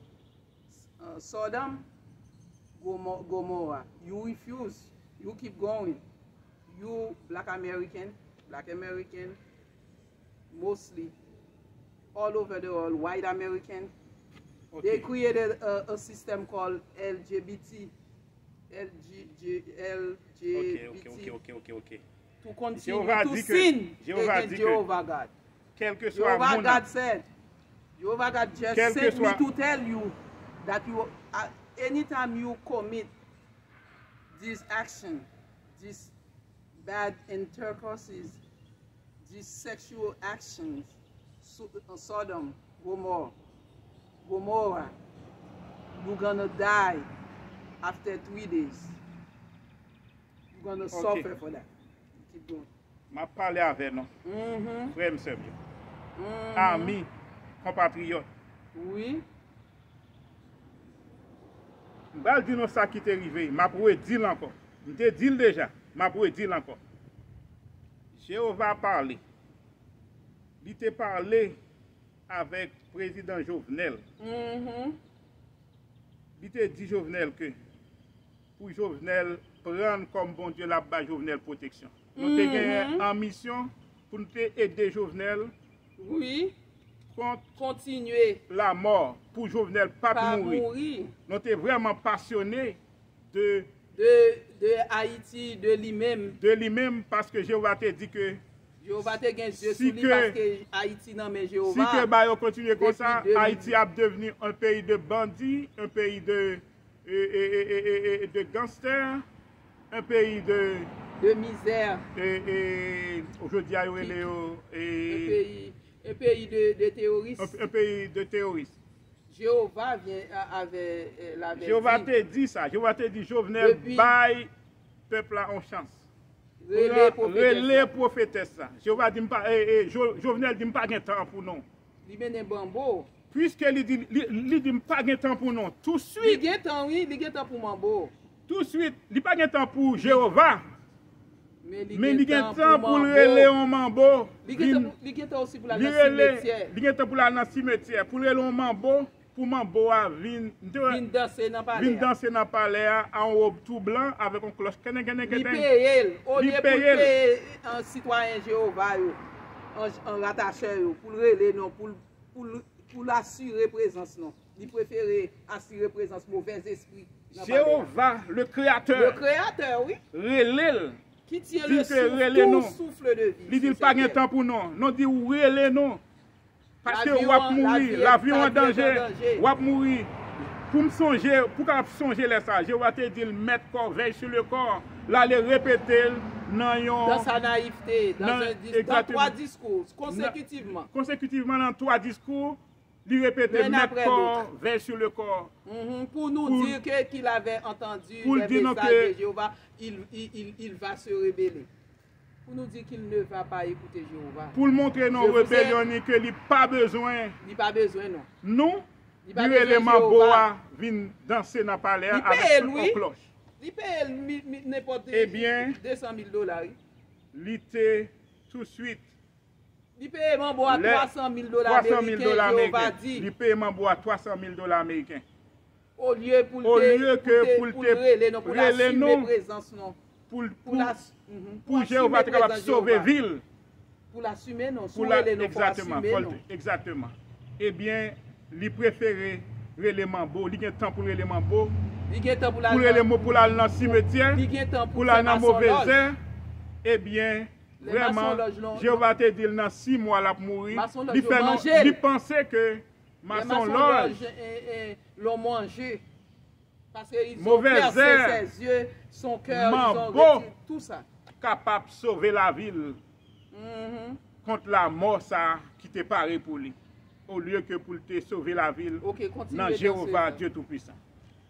Gomorrah. You refuse. You keep going. You Black American, mostly all over the world, white American. Okay. They created a system called LGBT. Ok. To continue Jéhovah to dit que- sin Jéhovah against dit que- Jehovah God. Quel que soit Jehovah mon God said, Jehovah God just Quel que sent me soit- to tell you that anytime you commit this action, this bad intercourses, these sexual actions, Sodom, Gomorrah, you're gonna die after 3 days. You're gonna suffer for that. Keep going. m'a parlé avec nous, Mm-hmm. frère et sœur, amis, compatriotes. Oui. Je vais dire nous ça qui t'est arrivé, m'a pour dire encore. Je t'ai dit déjà, m'a pour dire encore. Jéhovah a parlé. Il t'a parlé avec le président Jovenel. Mm-hmm. Il t'a dit Jovenel que pour Jovenel prendre comme bon Dieu la bas Jovenel protection. Nous t'ai gagné en mission pour nous aider Jovenel Oui. contre Continuer. la mort pour Jovenel pas Pas mourir. mourir. Nous sommes vraiment passionnés de Haïti, de lui-même. lui-même parce que Jéhovah t'a dit que Jéhovah te gen Dieu Si sous lui que- parce que Haïti non mais si Jéhovah. que bah, on continue comme Depuis ça, 2000. Haïti a devenu un pays de bandits, un pays de gangsters, un pays de De misère. aujourd'hui Un pays de terroristes. un pays de terroristes. Jéhovah avait Jéhovah dit, t'a dit ça, Jéhovah t'a dit Jovenel Depuis- bail peuple là en chance. Relais prophétesse ça. Jéhovah dit pas Jovenel dit pas gain temps pour nous. Li mène bambo. Puisque il dit pas gain temps pour nous. Tout de Li suite, gen temps oui, li gen temps pour mambo. tout de suite, il pas gain temps pour Jéhovah. Mais Mais il gain temps temps pour mambo. relever un mambo. Li Vin- gen temps aussi pour la li dans rele- cimetière. li gain temps pour la dans cimetière, pour relever un mambo, pour mambo à vin Vin danser dans palais. vin danser dans palais en robe tout blanc avec un cloche Li kenen. paye, au Li lieu pour paye. payer un citoyen Jéhovah, un rattaché, pour le relais, non, pour l'assurer présence, non. Il préfère assurer présence mauvais esprit. dans le palais. Jéhovah, le Le créateur, Créateur, oui, relève. qui tient Dit le que relais, souffle, non. tout souffle de vie. Il dit sur pas cette gain terre. temps pour nous. Non dit ou relève non. Parce La que vie ou va en- mourir, la la vie vie est en en danger. danger. Ou va mourir. Pour me songer, pour qu'on songer les ça, je vais te dire mettre corps veille sur le corps. Là les répéter Dans sa naïveté, Non, dans exactement. 3 discours, consécutivement. consécutivement dans 3 discours, lui répéter L'un mettre après corps l'autre. veille sur le corps. Pour nous Pour- dire qu'il avait entendu pour les dire non messages que- de Jéhovah, il va se rebeller. Pour nous dire qu'il ne va pas écouter Jéhovah. Pour le montrer nos Je vous ai- rébellions que il pas besoin. Il n'y a pas besoin, non. Nous, Il pas lui besoin de élément Jéhovah. boa vient danser dans le palais Il avec paye, une lui. cloche. Il paye n'importe Eh bien- 200 000 $. L'été tout de suite. Il paye mon bois Les 300 000 $ 300 000 américains, dollars Jéhovah américains. dit. Il paye mon bois 300 000 dollars américains. Au lieu pour Au lieu que pour pour le relais, non, pour relais, l'assumer non. présence, non. Pour Pour la- pour Jéhovah assumer être capable de présence sauver Jéhovah. ville. Pour l'assumer, non. Pour exactement, exactement. Eh bien, il préférait l'élément beau, il y a temps pour l'élément beau, pour l'élément pour la dans le cimetière, pour la dans mauvaise air. Eh bien, vraiment, Jéhovah te dit dans 6 mois là pour mourir. Il pensait que maçon loge l'ont mangé. Parce qu'ils ont percé ses yeux, son cœur, ils ont retiré tout ça. Capable de sauver la ville contre la mort ça qui te paraît pour lui. Au lieu que pour te sauver la ville, dans Jéhovah, Dieu Tout-Puissant.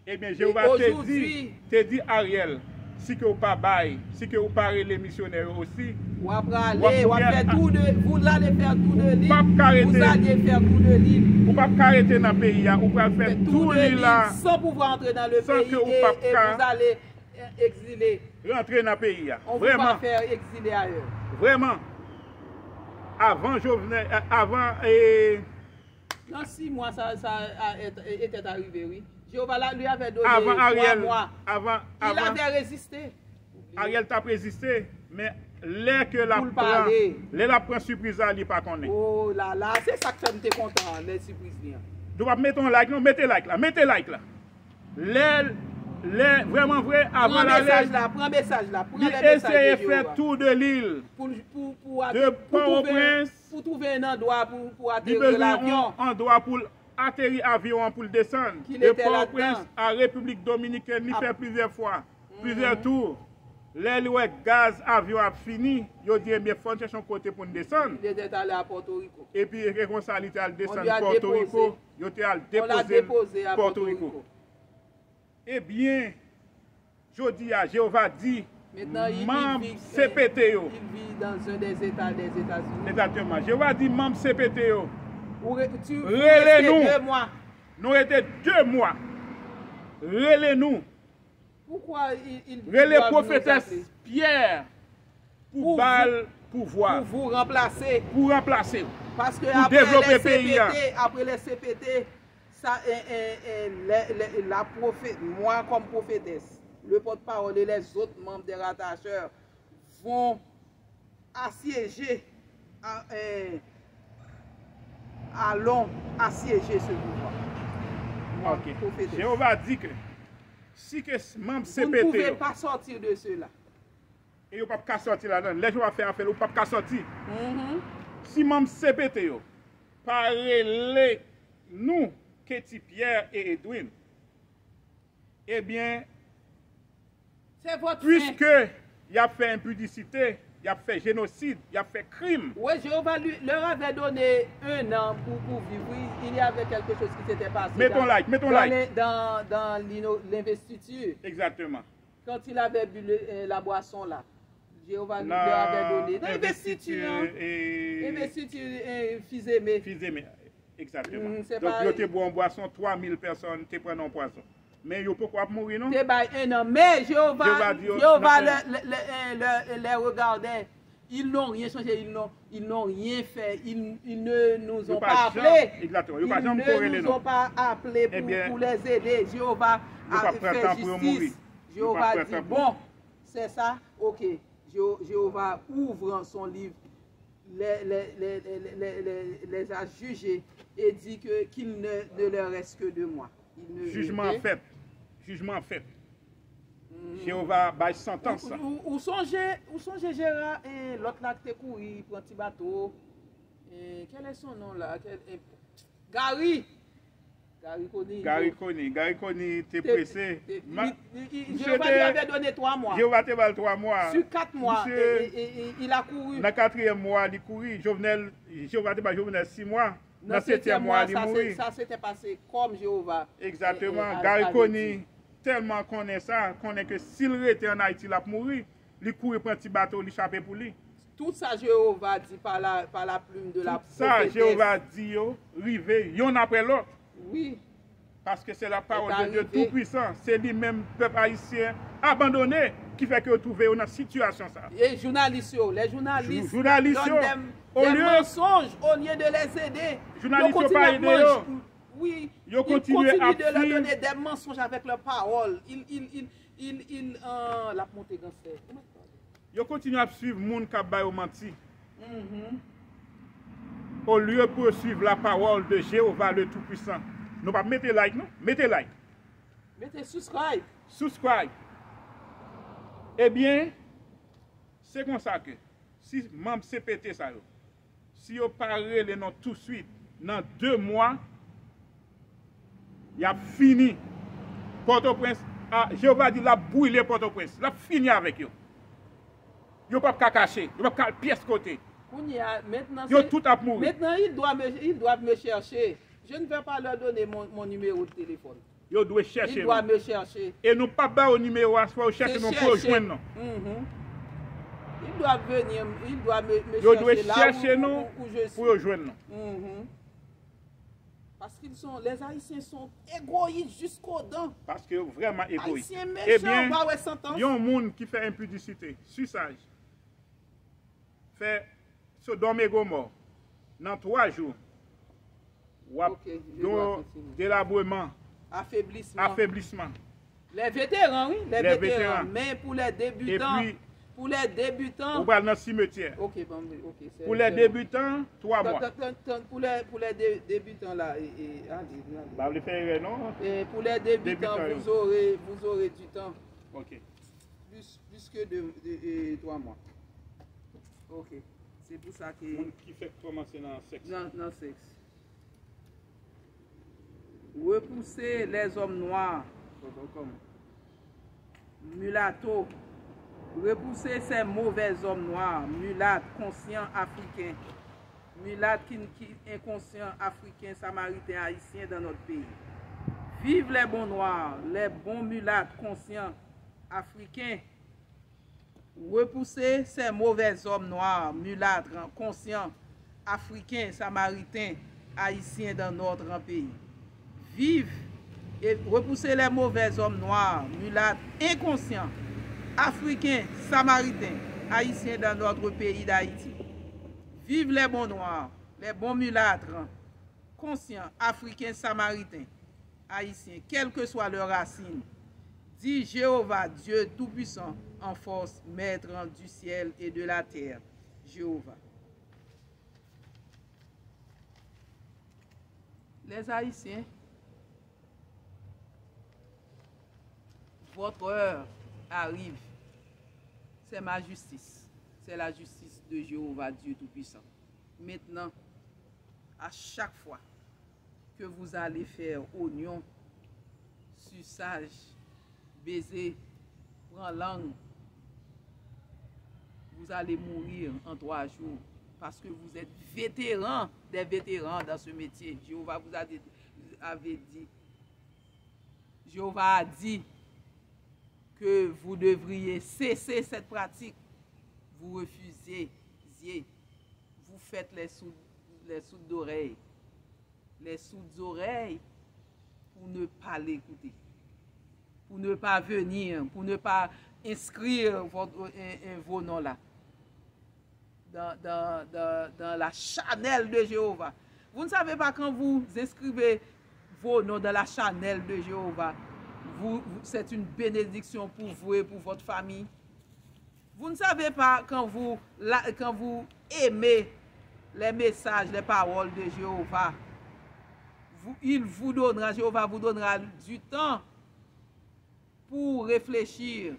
Eh bien, Jéhovah te dit Ariel, si que vous pas bail, si que vous parlez les missionnaires aussi, vous allez faire tout de l'île. Vous allez faire tout de l'île. Vous ne pouvez pas arrêter dans le pays, vous pouvez faire tout de l'île sans pouvoir entrer dans le pays et vous allez exiler. Rentrer dans le pays. On ne peut pas faire exiler ailleurs. Vraiment. Avant Jovenel, avant dans 6 mois, ça était arrivé, oui. Jéhovah lui avait donné avant 3 Ariel, mois. Il avait résisté. Ariel t'a résisté, mais l'air que la prend surprise, il n'est pas connu. Oh là là, c'est ça que je suis content, les surprises. Tu vas mettre un like, non, mettez like là, mettez like là. Vraiment vrai, avant la lettre. Prends le message là, prends le message. Essayez de faire tout de l'île. Pour trouver un endroit pour atterrir l'avion. Un endroit pour atterrir l'avion pour le descendre. Le Port-au-Prince à République Dominicaine, il fait plusieurs fois, plusieurs tours. Les gaz avion a fini, il dit bien faut chercher un côté pour descendre. Il était allé à Porto Rico. Et puis comme ça il était allé descendre à Porto Rico, il était allé déposer à Porto Rico. Eh bien, je dis à Jéhovah dit membre CPT yo. Il vit dans un des États des États-Unis. Exactement. Jéhovah dit membre CPT yo. Relez-nous. 2 mois. Nous étions 2 mois. Relez-nous. Pourquoi relez prophétesse Pierre pour bal pouvoir. Pour vous remplacer. Pour remplacer. Parce que pour développer le pays. Après les CPT, ça, la prophète, moi comme prophétesse, le porte-parole et les autres membres des rattacheurs vont assiéger allons assiéger ce pouvoir. Ok. Jéhovah dit que si que membre CPT, vous ne pouvez pas sortir de cela. Et vous ne pouvez pas sortir là-dedans. Les gens vont faire affaire, vous ne pouvez pas sortir. Si membre CPT, parlez nous, Ketty Pierre et Edwin, eh bien, puisque il a fait impudicité, il a fait génocide, il a fait crime. Oui, Jéhovah leur avait donné 1 an pour vivre. Oui, il y avait quelque chose qui s'était passé. Mettons like. Dans l'investiture. Exactement. Quand il avait bu la boisson là, Jéhovah leur avait donné. Dans l'investiture. Investiture fils aimé. Exactement. Donc, il était bon en boisson, 3000 personnes te prennent en poisson. Mais il ne peut pas mourir, non? C'est pas 1 an. Mais Jéhovah les regardait. Ils n'ont rien changé, ils n'ont rien fait. Ils ne nous ont pas appelés. Exactement. Ils ne nous ont pas appelés pour les aider. Jéhovah a fait justice. Jéhovah dit, bon, c'est ça, ok. Jéhovah ouvre son livre, les a jugés et dit qu'il ne leur reste que 2 mois. Jugement fait. Jéhovah bail sentence. Où songez Gérard et l'autre là qui couru, il prend un petit bateau. Quel est son nom là? Gary Koni, t'es pressé. Jéhovah lui avait donné 3 mois. Jéhovah te donné 3 mois. Sur 4 mois, il a couru. Dans le 4e mois, il a couru. Jéhovah te donné Jovenel 6 mois. Dans le 7e mois, il a mouru. Ça s'était passé comme Jéhovah. Exactement. Gary Koni, tellement connaît ça, connaît que s'il était en Haïti, il a mouru. Il courait pour un petit bateau, il échappait pour lui. Tout ça, Jéhovah dit par la plume de la prophétesse. Ça, Jéhovah dit, rivé, yon après l'autre. Oui. Parce que c'est la parole de Dieu Tout-Puissant. C'est lui-même, peuple haïtien, abandonné, qui fait que vous trouvez dans cette situation. Et les journalistes donnent des mensonges au lieu de les aider. Journalistes ne pas aider. Oui, ils continuent de leur donner des mensonges avec leur parole. La montée dans ils continuent à suivre les gens qui ont menti. Au lieu de poursuivre la parole de Jéhovah le Tout-Puissant. Nous pas mettez like, non? Mettez like. Mettez subscribe. Subscribe. Eh bien, c'est comme ça que si membre CPT ça yo, si vous parlez les noms tout de suite, dans 2 mois, il a fini. Port-au-Prince, Jéhovah dit la brûler Port-au-Prince. Il a fini avec eux. Ils ne peuvent pas cacher, ils ne peuvent pas pièce côté. Maintenant, Ils tout à mourir. maintenant ils doivent me chercher. Je ne vais pas leur donner mon numéro de téléphone. Ils doivent chercher. Ils doivent me chercher. Et nous pas bas au numéro à soi, chercher nous pour joindre. Ils doivent venir, ils doivent me Ils doivent chercher là nous où je suis. pour joindre. Parce que les Haïtiens sont égoïstes jusqu'aux dents. Parce que vraiment égoïstes. Haïtiens méchants, Eh bien, il y a un monde qui fait impudicité, suçage. Fait Sodome et Gomorrhe. Dans 3 jours, délabrement, affaiblissement. Les vétérans, oui, les vétérans. Mais pour les débutants, et puis, pour les débutants. On va dans le cimetière. Ok, bon, ok. Pour les débutants, 3 mois. Pour les débutants là, Bah, vous faire non? Et pour les débutants, vous aurez du temps. Ok. Plus que de 3 mois. Ok. C'est pour ça que. Qui fait commencer dans le sexe. Dans le sexe. Repousser les hommes noirs, mulatto. Repousser ces mauvais hommes noirs, mulattes, conscients africains, mulattes inconscients africains, samaritains, haïtiens dans notre pays. Vive les bons noirs, les bons mulattes, conscients africains. Repousser ces mauvais hommes noirs, mulâtres, conscients, africains, samaritains, haïtiens dans notre pays. Vive et repousser les mauvais hommes noirs, mulâtres, inconscients, africains, samaritains, haïtiens dans notre pays d'Haïti. Vive les bons noirs, les bons mulâtres, conscients, africains, samaritains, haïtiens, quelle que soit leur racine. Dit Jéhovah, Dieu Tout-Puissant, en force, Maître du ciel et de la terre. Jéhovah. Les Haïtiens, votre heure arrive. C'est ma justice. C'est la justice de Jéhovah, Dieu Tout-Puissant. Maintenant, à chaque fois que vous allez faire oignon, suçage, baiser, prendre langue, vous allez mourir en 3 jours parce que vous êtes vétérans, des vétérans dans ce métier. Jéhovah vous avait dit, Jéhovah a dit que vous devriez cesser cette pratique. Vous refusez, vous faites les sourdes d'oreilles. Les sourdes oreilles pour ne pas l'écouter. Pour ne pas venir, pour ne pas inscrire vos noms là dans la chanelle de Jéhovah. Vous ne savez pas quand vous inscrivez vos noms dans la chanelle de Jéhovah, c'est une bénédiction pour vous et pour votre famille. Vous ne savez pas quand vous aimez les messages, les paroles de Jéhovah, Jéhovah vous donnera du temps pour réfléchir,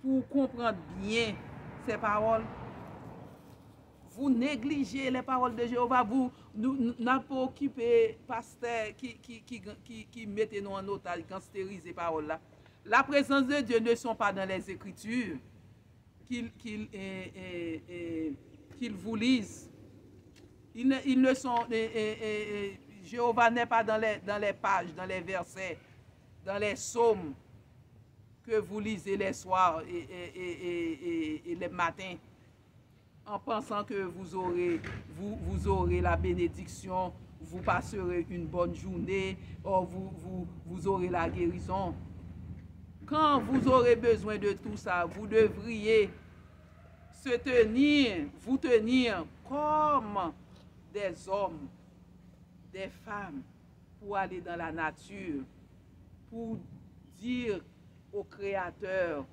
pour comprendre bien ces paroles. Vous négligez les paroles de Jéhovah, vous n'avez pas occupé pasteur qui mettez nous en otage, qui stérise ces paroles-là. La présence de Dieu ne sont pas dans les Écritures qu'ils vous lisent. Ils ne sont... Jéhovah n'est pas dans les pages, dans les versets, dans les psaumes que vous lisez les soirs et les matins, en pensant que vous aurez la bénédiction, vous passerez une bonne journée, ou vous aurez la guérison. Quand vous aurez besoin de tout ça, vous devriez vous tenir comme des hommes, des femmes, pour aller dans la nature, pour dire au Créateur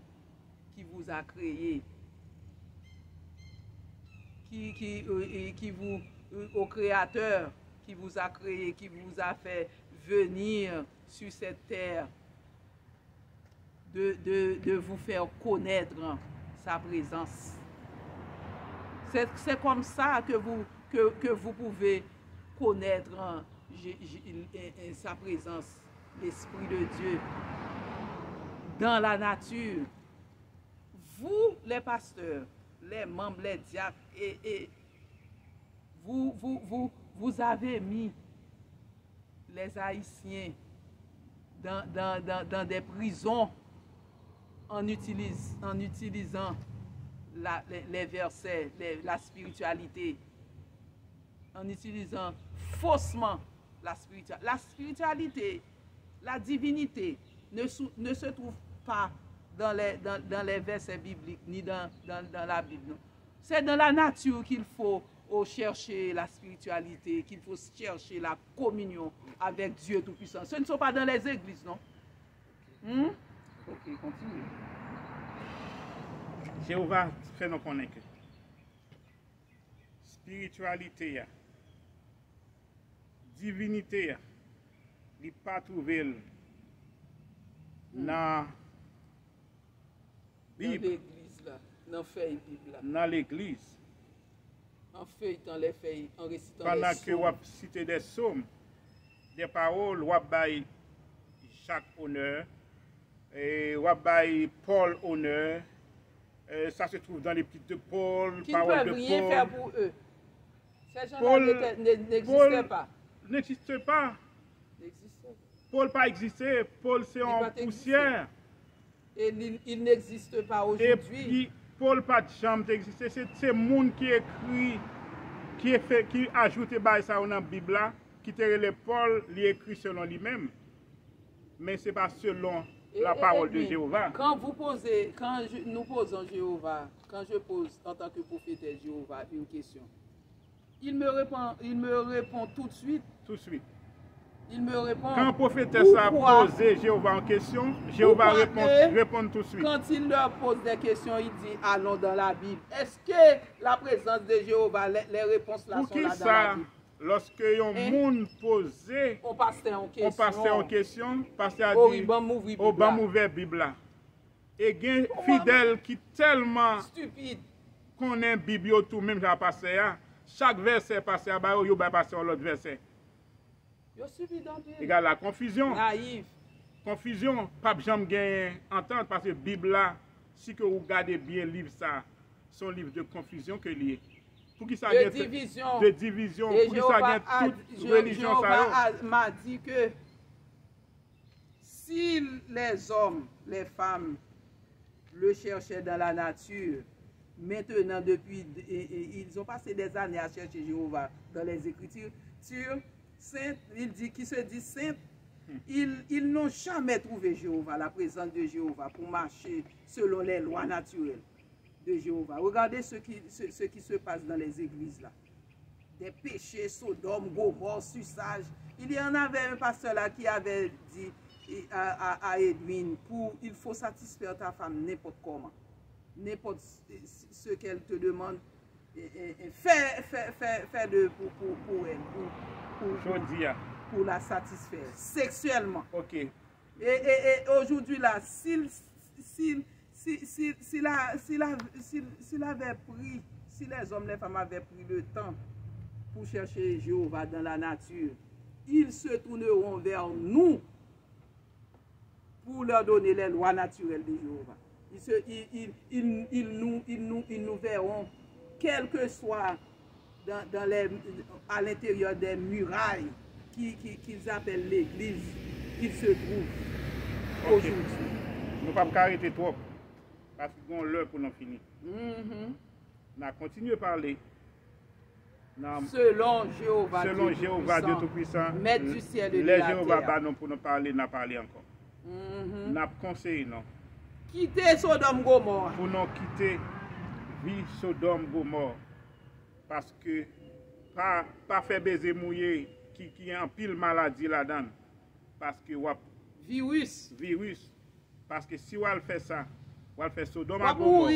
qui vous a créé au Créateur qui vous a créé, qui vous a fait venir sur cette terre, de vous faire connaître sa présence. C'est comme ça que vous pouvez connaître sa présence, l'Esprit de Dieu, dans la nature. Vous, les pasteurs, les membres, les diacres, et vous avez mis les Haïtiens dans des prisons en utilisant les versets, la spiritualité, en utilisant faussement la spiritualité. La spiritualité, la divinité ne se trouve pas dans les versets bibliques ni dans la Bible. C'est dans la nature qu'il faut chercher la spiritualité, qu'il faut chercher la communion avec Dieu Tout-Puissant. Ce ne sont pas dans les églises, non? Ok, continue. Jéhovah fait nous connaître que spiritualité, divinité, il n'est pas trouvé dans l'église, dans l'église. En feuilletant les feuilles, en récitant pendant les psaumes. que vous citez des psaumes, des paroles, vous avez Jacques honneur, et vous avez Paul honneur. Ça se trouve dans les petites de Paul, qui ne peuvent rien faire pour eux. Ces gens-là n'existaient pas. N'existe pas. Paul n'a pas existé. Paul, c'est en poussière. Et il n'existe pas aujourd'hui. Et puis, Paul n'a pas de chambre d'exister. C'est le monde qui écrit, qui ajoute ça dans la Bible, qui te relève Paul, il écrit selon lui-même. Mais ce n'est pas selon la parole de Jéhovah. Quand nous posons Jéhovah, quand je pose en tant que prophète de Jéhovah une question, il me répond tout de suite. Tout de suite. Il me répond. Quand le prophétesse a posé Jéhovah en question, Jéhovah répond tout de suite. Quand il leur pose des questions, il dit allons dans la Bible. Est-ce que la présence de Jéhovah, les réponses là sont là dans la Bible? Lorsque un monde posé, on passait en question, pasteur a dit, au ban ouvert Bible. Et il y a des fidèles qui tellement stupide connaissent la Bible tout, même à passer, chaque verset passé à bas, il va passer à l'autre verset. Regarde la confusion. Naïf. Confusion, pas jamais gagner entendre parce que la Bible là, si que vous regardez bien le livre ça, c'est un livre de confusion que lié. Pour qui ça de division. De division. Et pour qui ça gagne toute religion ça. M'a dit que si les hommes, les femmes le cherchaient dans la nature, maintenant depuis ils ont passé des années à chercher Jéhovah dans les Écritures, sainte, il dit qui se dit sainte, ils n'ont jamais trouvé Jéhovah, la présence de Jéhovah pour marcher selon les lois naturelles de Jéhovah. Regardez ce qui se passe dans les églises là. Des péchés, Sodome, Gomorrhe, suçage. Il y en avait un pasteur là qui avait dit à Edwin, il faut satisfaire ta femme n'importe comment. N'importe ce qu'elle te demande, fais pour elle, pour la satisfaire sexuellement. Ok. Et aujourd'hui là, s'il avait pris, si les hommes, les femmes avaient pris le temps pour chercher Jéhovah dans la nature, ils se tourneront vers nous pour leur donner les lois naturelles de Jéhovah. Ils nous verront, quel que soit à l'intérieur des murailles qu'ils appellent l'église, ils se trouvent aujourd'hui. Nous ne pouvons pas arrêter trop, parce qu'on a l'heure pour nous finir. On a continué à parler. Selon Jéhovah, Dieu Tout-Puissant, maître du ciel et de la terre. Les Jéhovah, pour nous parler, nous parlé encore. Nous avons conseillé, non? Quitter Sodome Gomorre. Pour nous quitter vie Sodome Gomorre. Parce que pas faire baiser mouillé qui a en pile maladie là-dedans. Parce que virus. Parce que si on fait ça, on fait Sodome Gomorre.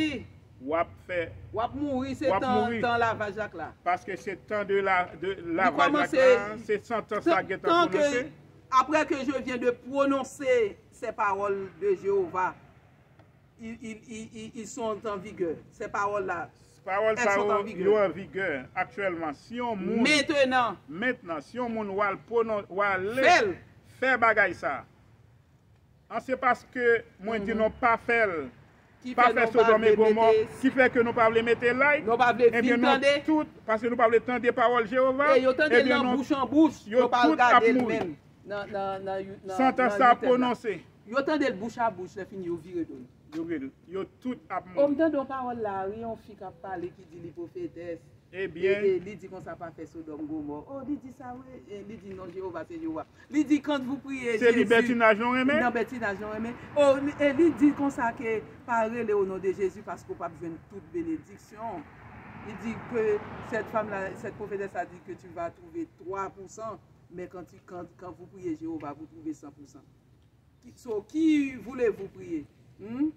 Wap fait. Wap mourir, c'est Wap mourir. temps lavage là. Parce que c'est temps de lavage commence- là, c'est 100 ans ça qui est Tant prononcé. que, après que je viens de prononcer ces paroles de Jéhovah, ils sont en vigueur. Ces paroles-là. Parole Elles ça sont en yo vigueur. en vigueur actuellement. Si on moun Maintenant, si on moun wal Fel. fait bagay ça. C'est parce que moi dis non pas faire qui pas fait faire nous pas Sodome et Gomorrhe, mettre- qui fait que nous pas mettre like. nous pas Eh bien, vivre nous tendez. tout, parce que nous pas entendre des paroles Jéhovah. Et yo tendez eh bien, dans nous- bouche en bouche, yo yo pas tout regarder ap le mourir. même. Sans temps ça prononcé. Yo tendez le bouche à bouche, le fini yo vire donne. Yo tout ap Au mourir. temps de parole là, rien fi qui parler qui dit les prophétesses. Eh bien, Et il dit qu'on ça pas fait Sodome Gomorrhe. Oh, il dit ça oui, et il dit non Jéhovah c'est Jéhovah. Il dit quand vous priez c'est libertinage non aimé. non libertinage non aimé. Oh, et il dit comme ça que parler au nom de Jésus parce qu'on pas besoin de toute bénédiction. Il dit que cette femme là, cette prophétesse a dit que tu vas trouver 3%, mais quand vous priez Jéhovah, vous trouvez 100%. So, qui voulez-vous prier?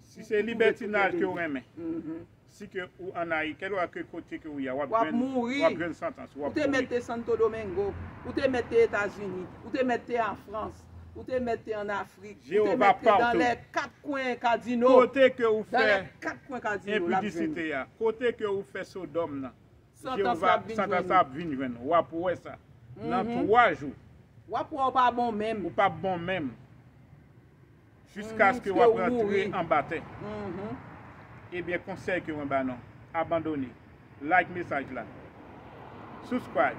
Si c'est libertinage que vous aimez. Mhm. Si que ou en Haïti, quel que côté que vous y a, Wap mouri. wap gren sentence, Ou wap te mouri. mette Santo Domingo, ou te mette États-Unis, ou te mette en France, ou te mette en Afrique, ou te Jéhovah mette dans partout. les 4 coins cardinaux. Côté que vous Dans les faites 4 coins cardinaux. la impudicité, ya, côté que vous faites Sodome, nan, Sentence Jéhovah, la vin sentence jwenn. la vin jwenn. Wap wè ça. Dans Mhm. 3 jours, Wap ou pas bon même. ou pas bon même. Jusqu'à ce que Mhm, vous que rentrez mouri. en bataille. Mhm. Eh bien, conseil que vous non, abandonnez. Like message là. Subscribe.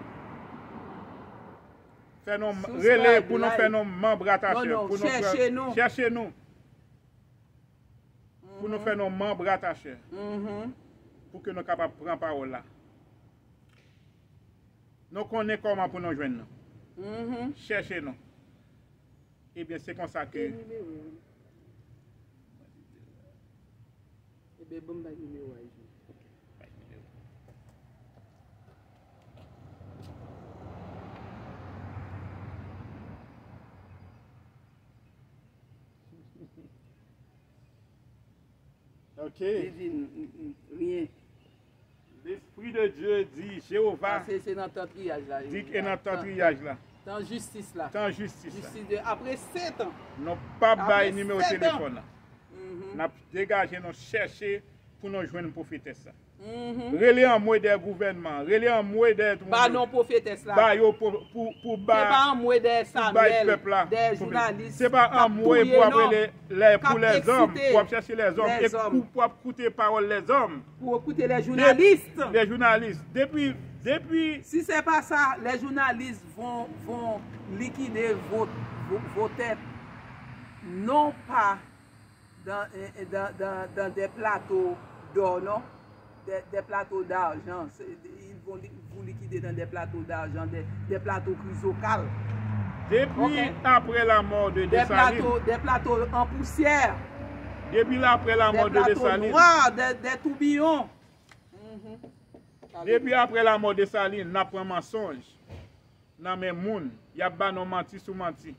Fais nous Subscribe, relais pour nous like. faire nos membres attachés. Non, pour cherchez nous. Cherchez nous. Pour nous faire nos membres attachés. Mhm. Pour que nous soyons capables de prendre parole là. Nous connaissons comment pour nous joindre. Mhm. Cherchez nous. Eh bien, c'est comme ça que. Eh bien, bon, bah, numéro, ouais. Ok. Il dit rien. L'Esprit de Dieu dit, Jéhovah, C'est dans ton triage là. dit que dans ton triage là, Dans justice là. dans justice là, Justice de, après 7 ans. nous pas Après bail numéro de 7 ans. téléphone là. Mhm. Nous dégagé, nous chercher pour nous joindre prophétesse ça. Mhm. Relais en moi des gouvernements, relais en moi des tout le Bah monde. non prophétesse là. Bah yo pour C'est bah pas en moi des bail Samuel, peuple là. des journalistes. C'est pas qui en moi touillent, pour non. appeler les pour Qui les hommes, excité pour chercher les hommes les et hommes. pour écouter parole les hommes. Pour écouter les journalistes. Les journalistes depuis Si c'est pas ça, les journalistes vont liquider vos têtes. Non pas dans des plateaux d'or, non? Des plateaux d'argent. Ils vont vous liquider dans des plateaux d'argent, des plateaux chrysocales. depuis Ok. après la mort de Dessalines. Des plateaux en poussière. Depuis après la mort Des de plateaux Dessalines. noirs, des tourbillons. Depuis après la mort de Dessalines, n'a pris mensonge. Dans mes moun, y a pas non menti sous menti.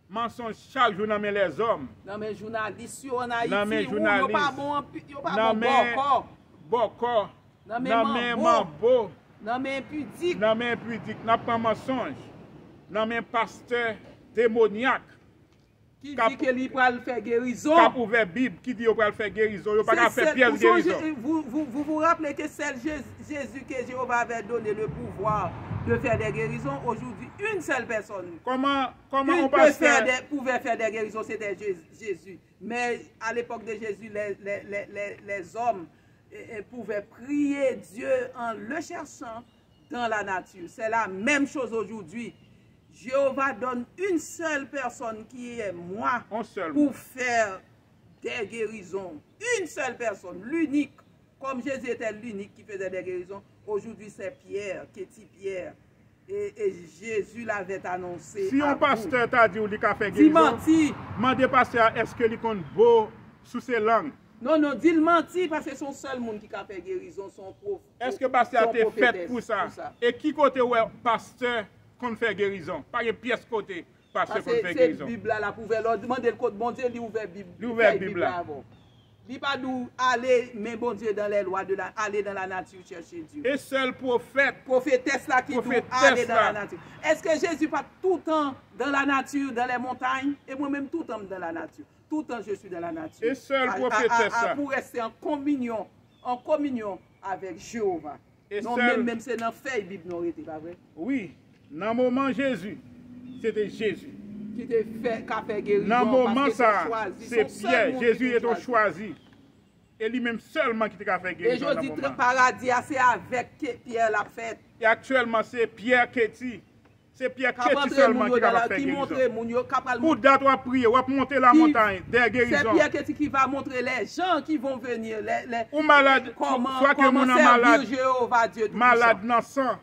Mensonge chaque jour dans les hommes. Dans mes journalistes en Haïti, Dans mes yo journalistes. pas bon Dans mes corps. boko. Dans mes Dans mes mambo. mambo. Dans mes impudiques. Dans mes pudiques, n'a pas mensonge. Dans mes pasteurs démoniaques. Qui Cap- dit que lui va faire guérison. Cap ouvert Bible qui dit qu'on va faire guérison. Yo pas qu'à faire pièce guérison. Vous rappelez que c'est Jésus que Jéhovah avait donné le pouvoir de faire des guérisons. Aujourd'hui, une seule personne Comment on qui passe pouvait faire des guérisons, c'était Jésus. Mais à l'époque de Jésus, les hommes pouvaient prier Dieu en le cherchant dans la nature. C'est la même chose aujourd'hui. Jéhovah donne une seule personne qui est moi un seul. pour faire des guérisons. Une seule personne, l'unique. Comme Jésus était l'unique qui faisait des guérisons, aujourd'hui c'est Pierre, Kéti Pierre. Et Jésus l'avait annoncé. Si à un vous. pasteur t'a dit qu'il a fait Dis guérison, menti. demandez pasteur est-ce que il compte beau sous ses langues. Non, dis le menti parce que son seul monde qui a fait guérison, son prof. Est-ce que pasteur son a été fait prophétesse, pour ça? pour ça. Et qui côté ouais pasteur qu'on fait guérison? Pas une pièce côté pasteur Parce qu'on que fait cette guérison. Bible là, la pouvait leur demander le code bon Dieu, il ouvert Bible. Il ouvert fait Bible là. avant. Il pas nous aller, mais bon Dieu, dans les lois, aller dans la nature chercher Dieu. Et seul prophète. Prophétesse là qui doit aller dans la nature. Est-ce que Jésus pas tout le temps dans la nature, dans les montagnes? Et moi-même tout le temps dans la nature. Tout le temps je suis dans la nature. Et seul prophétesse là. Pour rester en communion avec Jéhovah. Et non, seul... même c'est dans la feuille Bible, non, c'est pas vrai? Oui, dans le moment Jésus, c'était Jésus. Qui te fait, qu'a fait guérison. Dans le moment ça, c'est Pierre. Jésus est choisi. Et lui-même seulement qui t'a fait guérison. Et je dis, le paradis, c'est avec Pierre l'a fait. Et actuellement, c'est Pierre Kéti. C'est Pierre Kéti seulement qui a fait guérison. Pour date, on va prier, on va monter la montagne des guérisons. C'est Pierre Kéti qui va montrer les gens qui vont venir. Ou malade, soit que mon malade, Jéhovah, Dieu tout malade dans sang.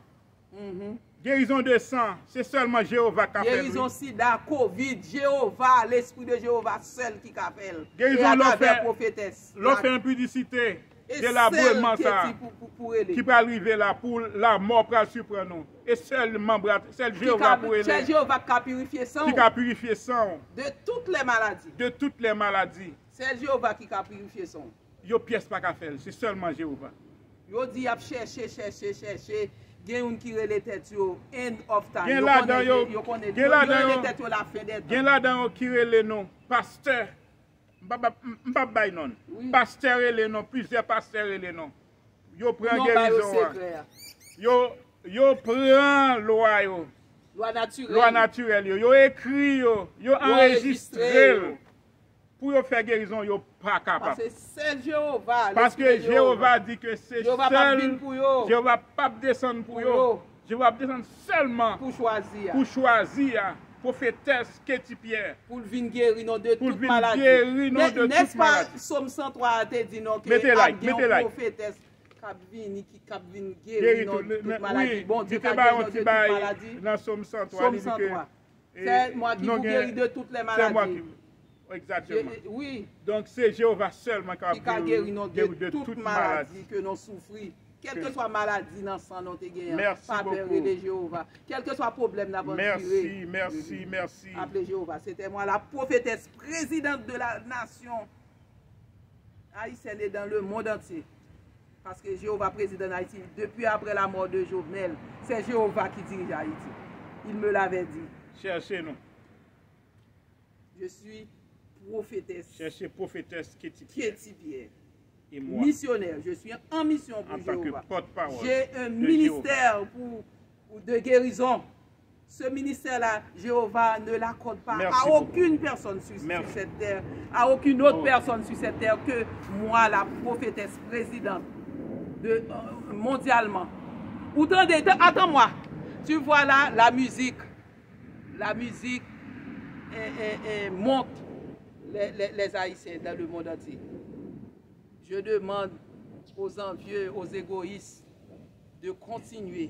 Guérison de sang, c'est seulement Jéhovah qui a fait. Guérison sida, Covid, Jéhovah, l'esprit de Jéhovah seul qui a fait. Guérison l'offre impudicité, de l'abouement ça, qui peut arriver là pour la mort pour surprendre nous. Et seulement, c'est Jéhovah pour aider. C'est Jéhovah qui a purifié sang. Qui a purifié sang. De toutes les maladies. De toutes les maladies. C'est Jéhovah qui a purifié sang. Yo pièce pas qu'à faire, c'est seulement Jéhovah. Yo dit y a chercher. Gen yon qui relè tèt yo end of time. Gen la dan yo Gen la dan yo qui relè non pasteur. M'pa bay non. Pasteur relè non, plusieurs pasteurs relè non. Yo prend guérison. Yo prend loi yo. Loi naturelle yo. Yo écrit yo enregistré. Pour yo faire guérison, yo pas capable. Parce que Jéhovah dit que c'est seul. Jéhovah pas descendre pour yo. Jéhovah descendre seulement pour choisir. Prophétesse Kéti Pierre. Pour venir guérir de toute maladie. N'est-ce pas Somme 103 te dit non que mettez like. Prophétesse qui vient guérir toute maladie. Bon Dieu qui guérit de toute maladie. Dans Somme 103. Somme 103. C'est moi qui vous guéris de toutes les maladies. Exactement. Oui. Donc c'est Jéhovah seulement qui a guéri de toute maladie que nous souffrons. Quelle que soit maladie dans le sang, nous avons pas peur de Jéhovah. Quel que soit problème, nous avons Merci. Appelez Jéhovah. C'était moi, la prophétesse présidente de la nation haïtienne et dans le monde entier. Parce que Jéhovah président d'Haïti, depuis après la mort de Jovenel, c'est Jéhovah qui dirige Haïti. Il me l'avait dit. Cherchez-nous. Je suis prophétesse. Cherchez prophétesse Kéti Pierre. Et moi. Missionnaire. Je suis en mission pour Jéhovah. J'ai un ministère de guérison. Ce ministère-là, Jéhovah ne l'accorde pas à aucune personne sur cette terre, à aucune autre personne sur cette terre que moi, la prophétesse présidente mondialement. Attends-moi. Tu vois là la musique. La musique monte les Haïtiens dans le monde entier. Je demande aux envieux, aux égoïstes de continuer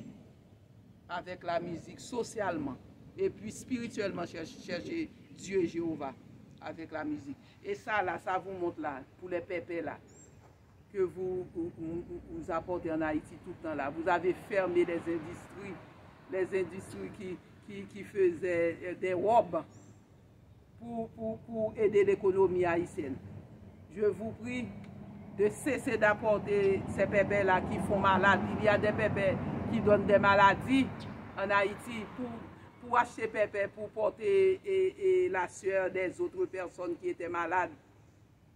avec la musique socialement et puis spirituellement chercher Dieu et Jéhovah avec la musique. Et ça là, ça vous montre là, pour les pépés là, que vous apportez en Haïti tout le temps là. Vous avez fermé les industries qui faisaient des robes pour aider l'économie haïtienne. Je vous prie de cesser d'apporter ces pépés-là qui font malade. Il y a des pépés qui donnent des maladies en Haïti pour acheter pépés, pour porter la sueur des autres personnes qui étaient malades.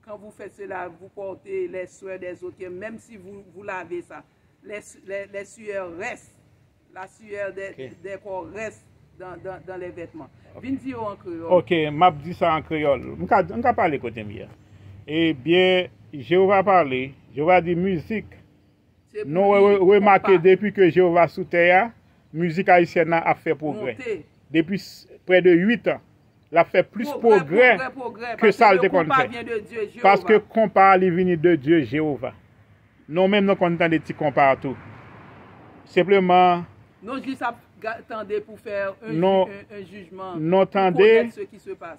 Quand vous faites cela, vous portez les sueurs des autres, même si vous lavez ça, les sueurs restent. La sueur des corps reste dans les vêtements. Vin dire en créole. Ok, m'a dit ça en créole. On va parler côté bien. Eh bien, Jéhovah parler, Jéhovah dit musique. Nous remarqué depuis que Jéhovah sous terre, musique haïtienne a fait progrès. Depuis près de 8 ans, elle a fait plus progrès que ça le fait. Parce que compas est venu de Dieu Jéhovah. Nous même nous comptons des petits compas tout. Simplement non, juste attendez pour faire un jugement. Non, attendez ce qui se passe.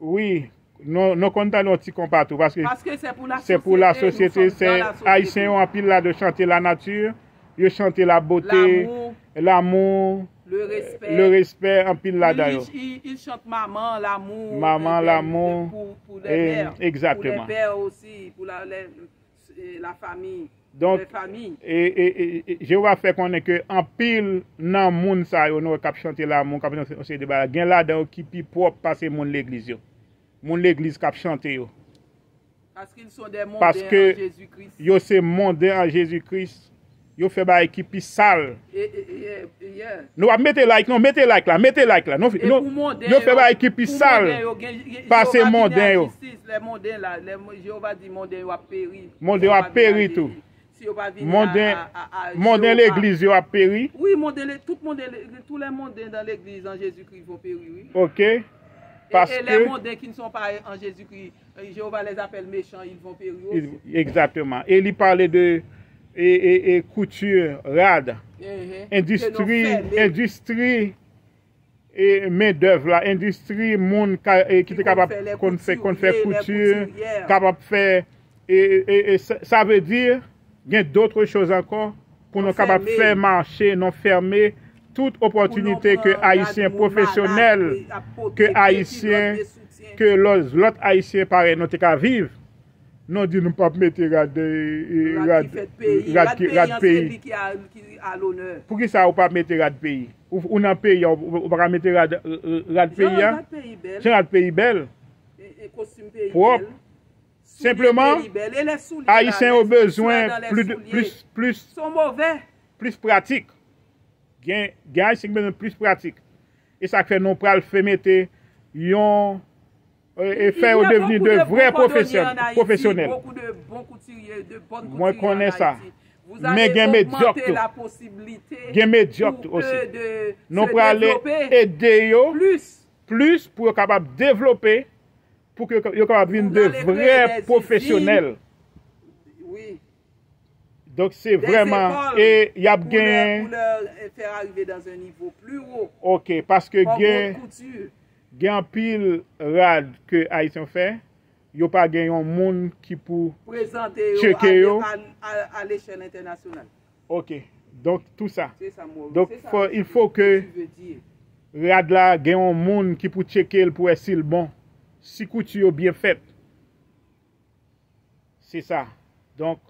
Oui, nous comptons nos petits compas tout parce que c'est pour la société. C'est Haïtiens ont pile là de chanter la nature, de chanter la beauté, l'amour, le respect en pile là-dedans. Ils chantent maman, l'amour. les pères. Exactement. Pour les pères aussi, pour la famille. Donc, les familles. et Jéhovah fait qu'on est que en pile nan moun sa yo nou kap chante la, moun kap chante on se débat, gen la dan qui pi propre passer moun l'église yo. Moun l'église kap chante yo. Parce qu'ils sont des mondains Parce en que Jésus-Christ. yo se mondain en Jésus-Christ. Yo fait ba qui pi sale. Yeah. Nou ap mettez like là. Non, Et pour mondain, yo fait ba qui pi sale. Passer mondain yo. Les mondains là, Jéhovah dit mondain yo a péri. Mondain a péri tout. Si yo pas venir Mondain l'église yo a péri. Oui, tous les mondains dans l'église en Jésus-Christ vont périr, oui. OK. Et les mondains qui ne sont pas en Jésus-Christ, Jéhovah les appelle méchants, ils vont périr aussi. Exactement. Et il parlait de couture rade, industrie et main d'œuvre là, industrie monde qui est capable qu'on fait couture, capable faire et ça veut dire il y a d'autres choses encore pour nous capables faire marcher, non fermer toute opportunité que haïtiens professionnels, que haïtiens, que l'autre haïtien pareil nous qu'à vivre. Non, dit nous pas mettre rad pays. Qui a l'honneur. Pour qui ça ou pas mettre rad pays? Ou dans pays ou pas mettre rad pays là? C'est rad pays belle. Costume pays propre. Simplement haïtiens ont besoin plus sont mauvais. Plus pratique. Gain haïtien besoin plus pratique. Et ça fait non pral faire mettre yon et faire devenir de vrais professionnels. Beaucoup de bons couturiers, de bonnes couturières. Moi, je connais ça. Vous avez augmenté la possibilité pour eux de nous pour aller aider plus pour être capable de développer, pour que soient capables de devenir de vrais professionnels. Oui. Donc c'est vraiment et il y a gagné pour leur faire arriver dans un niveau plus haut. OK, parce que gain un pile rad que Haïtien fait, yo pas gagné un monde qui pour présenter à l'échelle internationale. OK. Donc tout ça. C'est ça moi. Donc il faut que rad là gagne un monde qui pour checker pour être si bon, si couture bien fait. C'est ça. Donc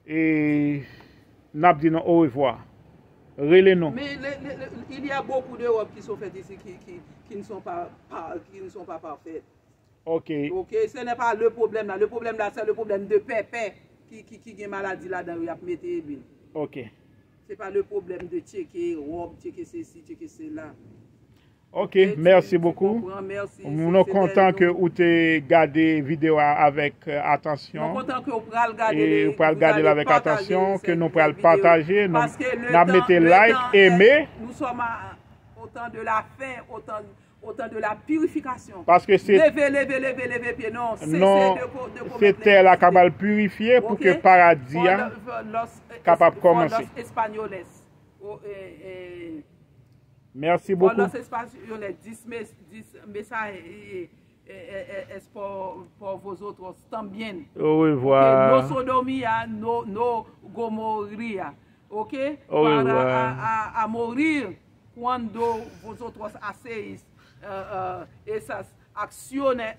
et n'a dit non au revoir. Relais-nous. Mais il y a beaucoup d'Europe qui sont faites ici qui ne sont pas parfaites. OK. OK, ce n'est pas le problème là. Le problème là, c'est le problème de pépé qui a maladie là-dedans, il a mis l'huile. OK. C'est pas le problème de checker robe, checker ceci, checker cela. OK, merci beaucoup. Nous sommes contents que vous ayez gardé la vidéo avec attention. Nous sommes contents que vous ayez regardé avec attention, que nous pourrons partager. Nous mettez like, aimer. Nous sommes au temps de la fin, au temps de la purification. Parce que c'est lever pied. Non, c'était la cabale purifiée pour que paradis capable de commencer. Merci beaucoup. Los españoles, 10 mensajes es por vosotros también. Au revoir. No sodomía, no gomoría. ¿Ok? Au revoir. Para morir cuando vosotros hacéis esas acciones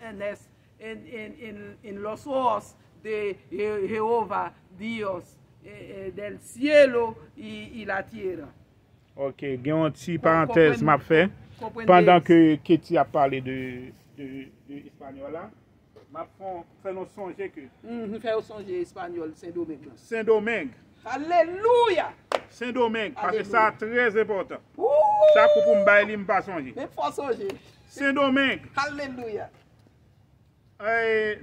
en los ojos de Jehová, Dios, del cielo y la tierra. OK, il y a une petite parenthèse m'a fait pendant que Ketty a parlé de espagnol là. M'a fait nous songer que fait songer espagnol Saint-Domingue. Saint-Domingue. Alléluia. Saint-Domingue parce que ça très important. Chaque coup pour me bailler me pas songer. Mais faut songer. Saint-Domingue. Alléluia.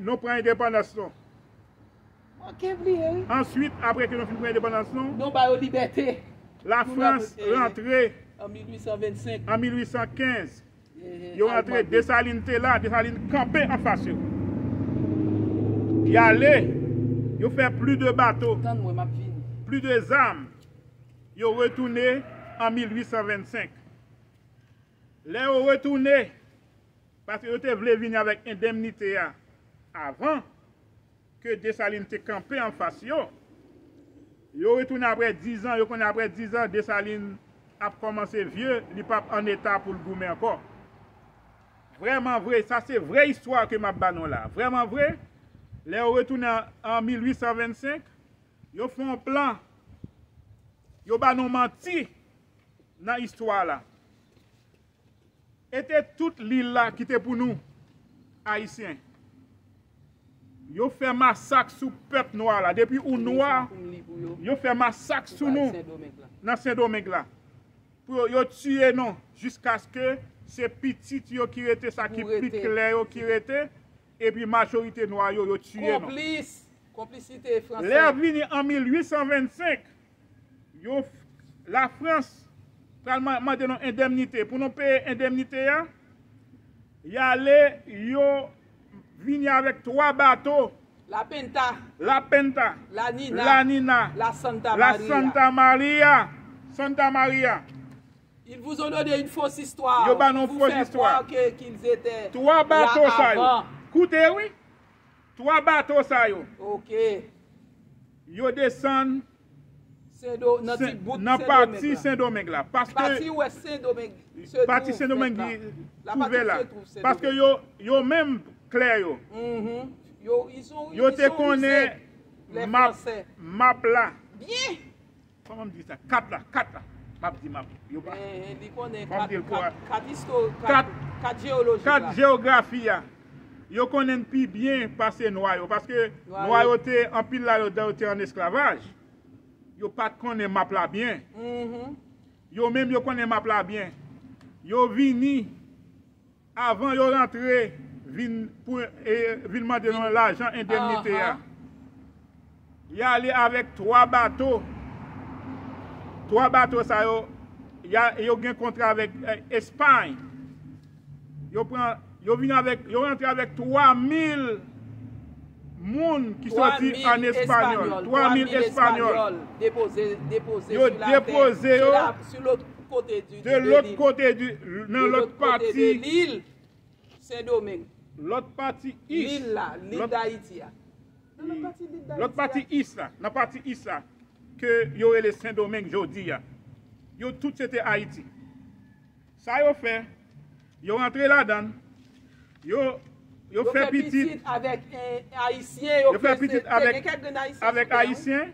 Nous prenons indépendance. OK, oublié. Ensuite après que nous prenons indépendance nous ba liberté. La France rentrée en 1825. En 1815. Ils ont rentré Dessalines là, Dessalines campé en face. Ils allaient, ils ont fait plus de bateaux, plus de armes. Ils ont retourné en 1825. Là, ils ont retourné parce qu'ils voulaient venir avec indemnité avant que Dessalines campé en face. Yo retourné après 10 ans, yo connaît après 10 ans, Dessalines a commencé vieux, il pas en état pour le goumer encore. Vraiment vrai, ça c'est vraie histoire que m'a banon là. Vraiment vrai. Les retourné en 1825, ils font un plan. Ils banon menti dans l'histoire là. Était toute l'île là qui était pour nous, haïtiens. Ils fait massacre sur le peuple noir là. Depuis ou noir, ils fait massacre sur nous dans Saint-Domingue là. Pour yo tuer non, jusqu'à ce que ces petits qui étaient ça qui plus clair qui étaient et puis majorité noire yo tué non. Complicité française. L'air venu en 1825. Yo la France pral mandé une indemnité pour nous payer indemnité ya. Y allé yo venu avec 3 bateaux. La Penta, La Nina, la Santa Maria. Ils vous ont donné une fausse histoire. Yo ba non fausse histoire. Qu'ils étaient 3 bateaux ça yo. avant. Écoutez oui. 3 bateaux ça yo. OK. Yo descend dans partie Saint-Domingue là parce que partie où est Saint-Domingue. Partie Saint-Domingue trouvé là. Parce que yo même clair yo. Yo te connaît map là. Bien. Comment me dit ça? 4 là. Map dit map. Yo pas. Il connaît 4 géologies. 4 géographie là. Yo connaît plus bien passer noir parce que noir était en pile là en esclavage. Yo pas connaît map là bien. Yo même yo connaît map là bien. Yo vini avant yo rentrer vin pour demander l'argent indemnité ya. Y allé avec 3 bateaux. 3 bateaux ça yo gen contrat avec Espagne. Yo rentré avec 3000 moun qui sorti en espagnol. 3000 espagnols. Déposé sur l'autre côté dans l'autre partie de l'île Saint-Domingue. L'autre partie l'île d'Haïti. L'autre partie est là, dans la partie est là que yo le Saint-Domingue jodi a. Yo tout c'était Haïti. Ça yo fait, yo rentré là-dedans. Yo fait petit avec haïtien, yo fait petit avec haïtien.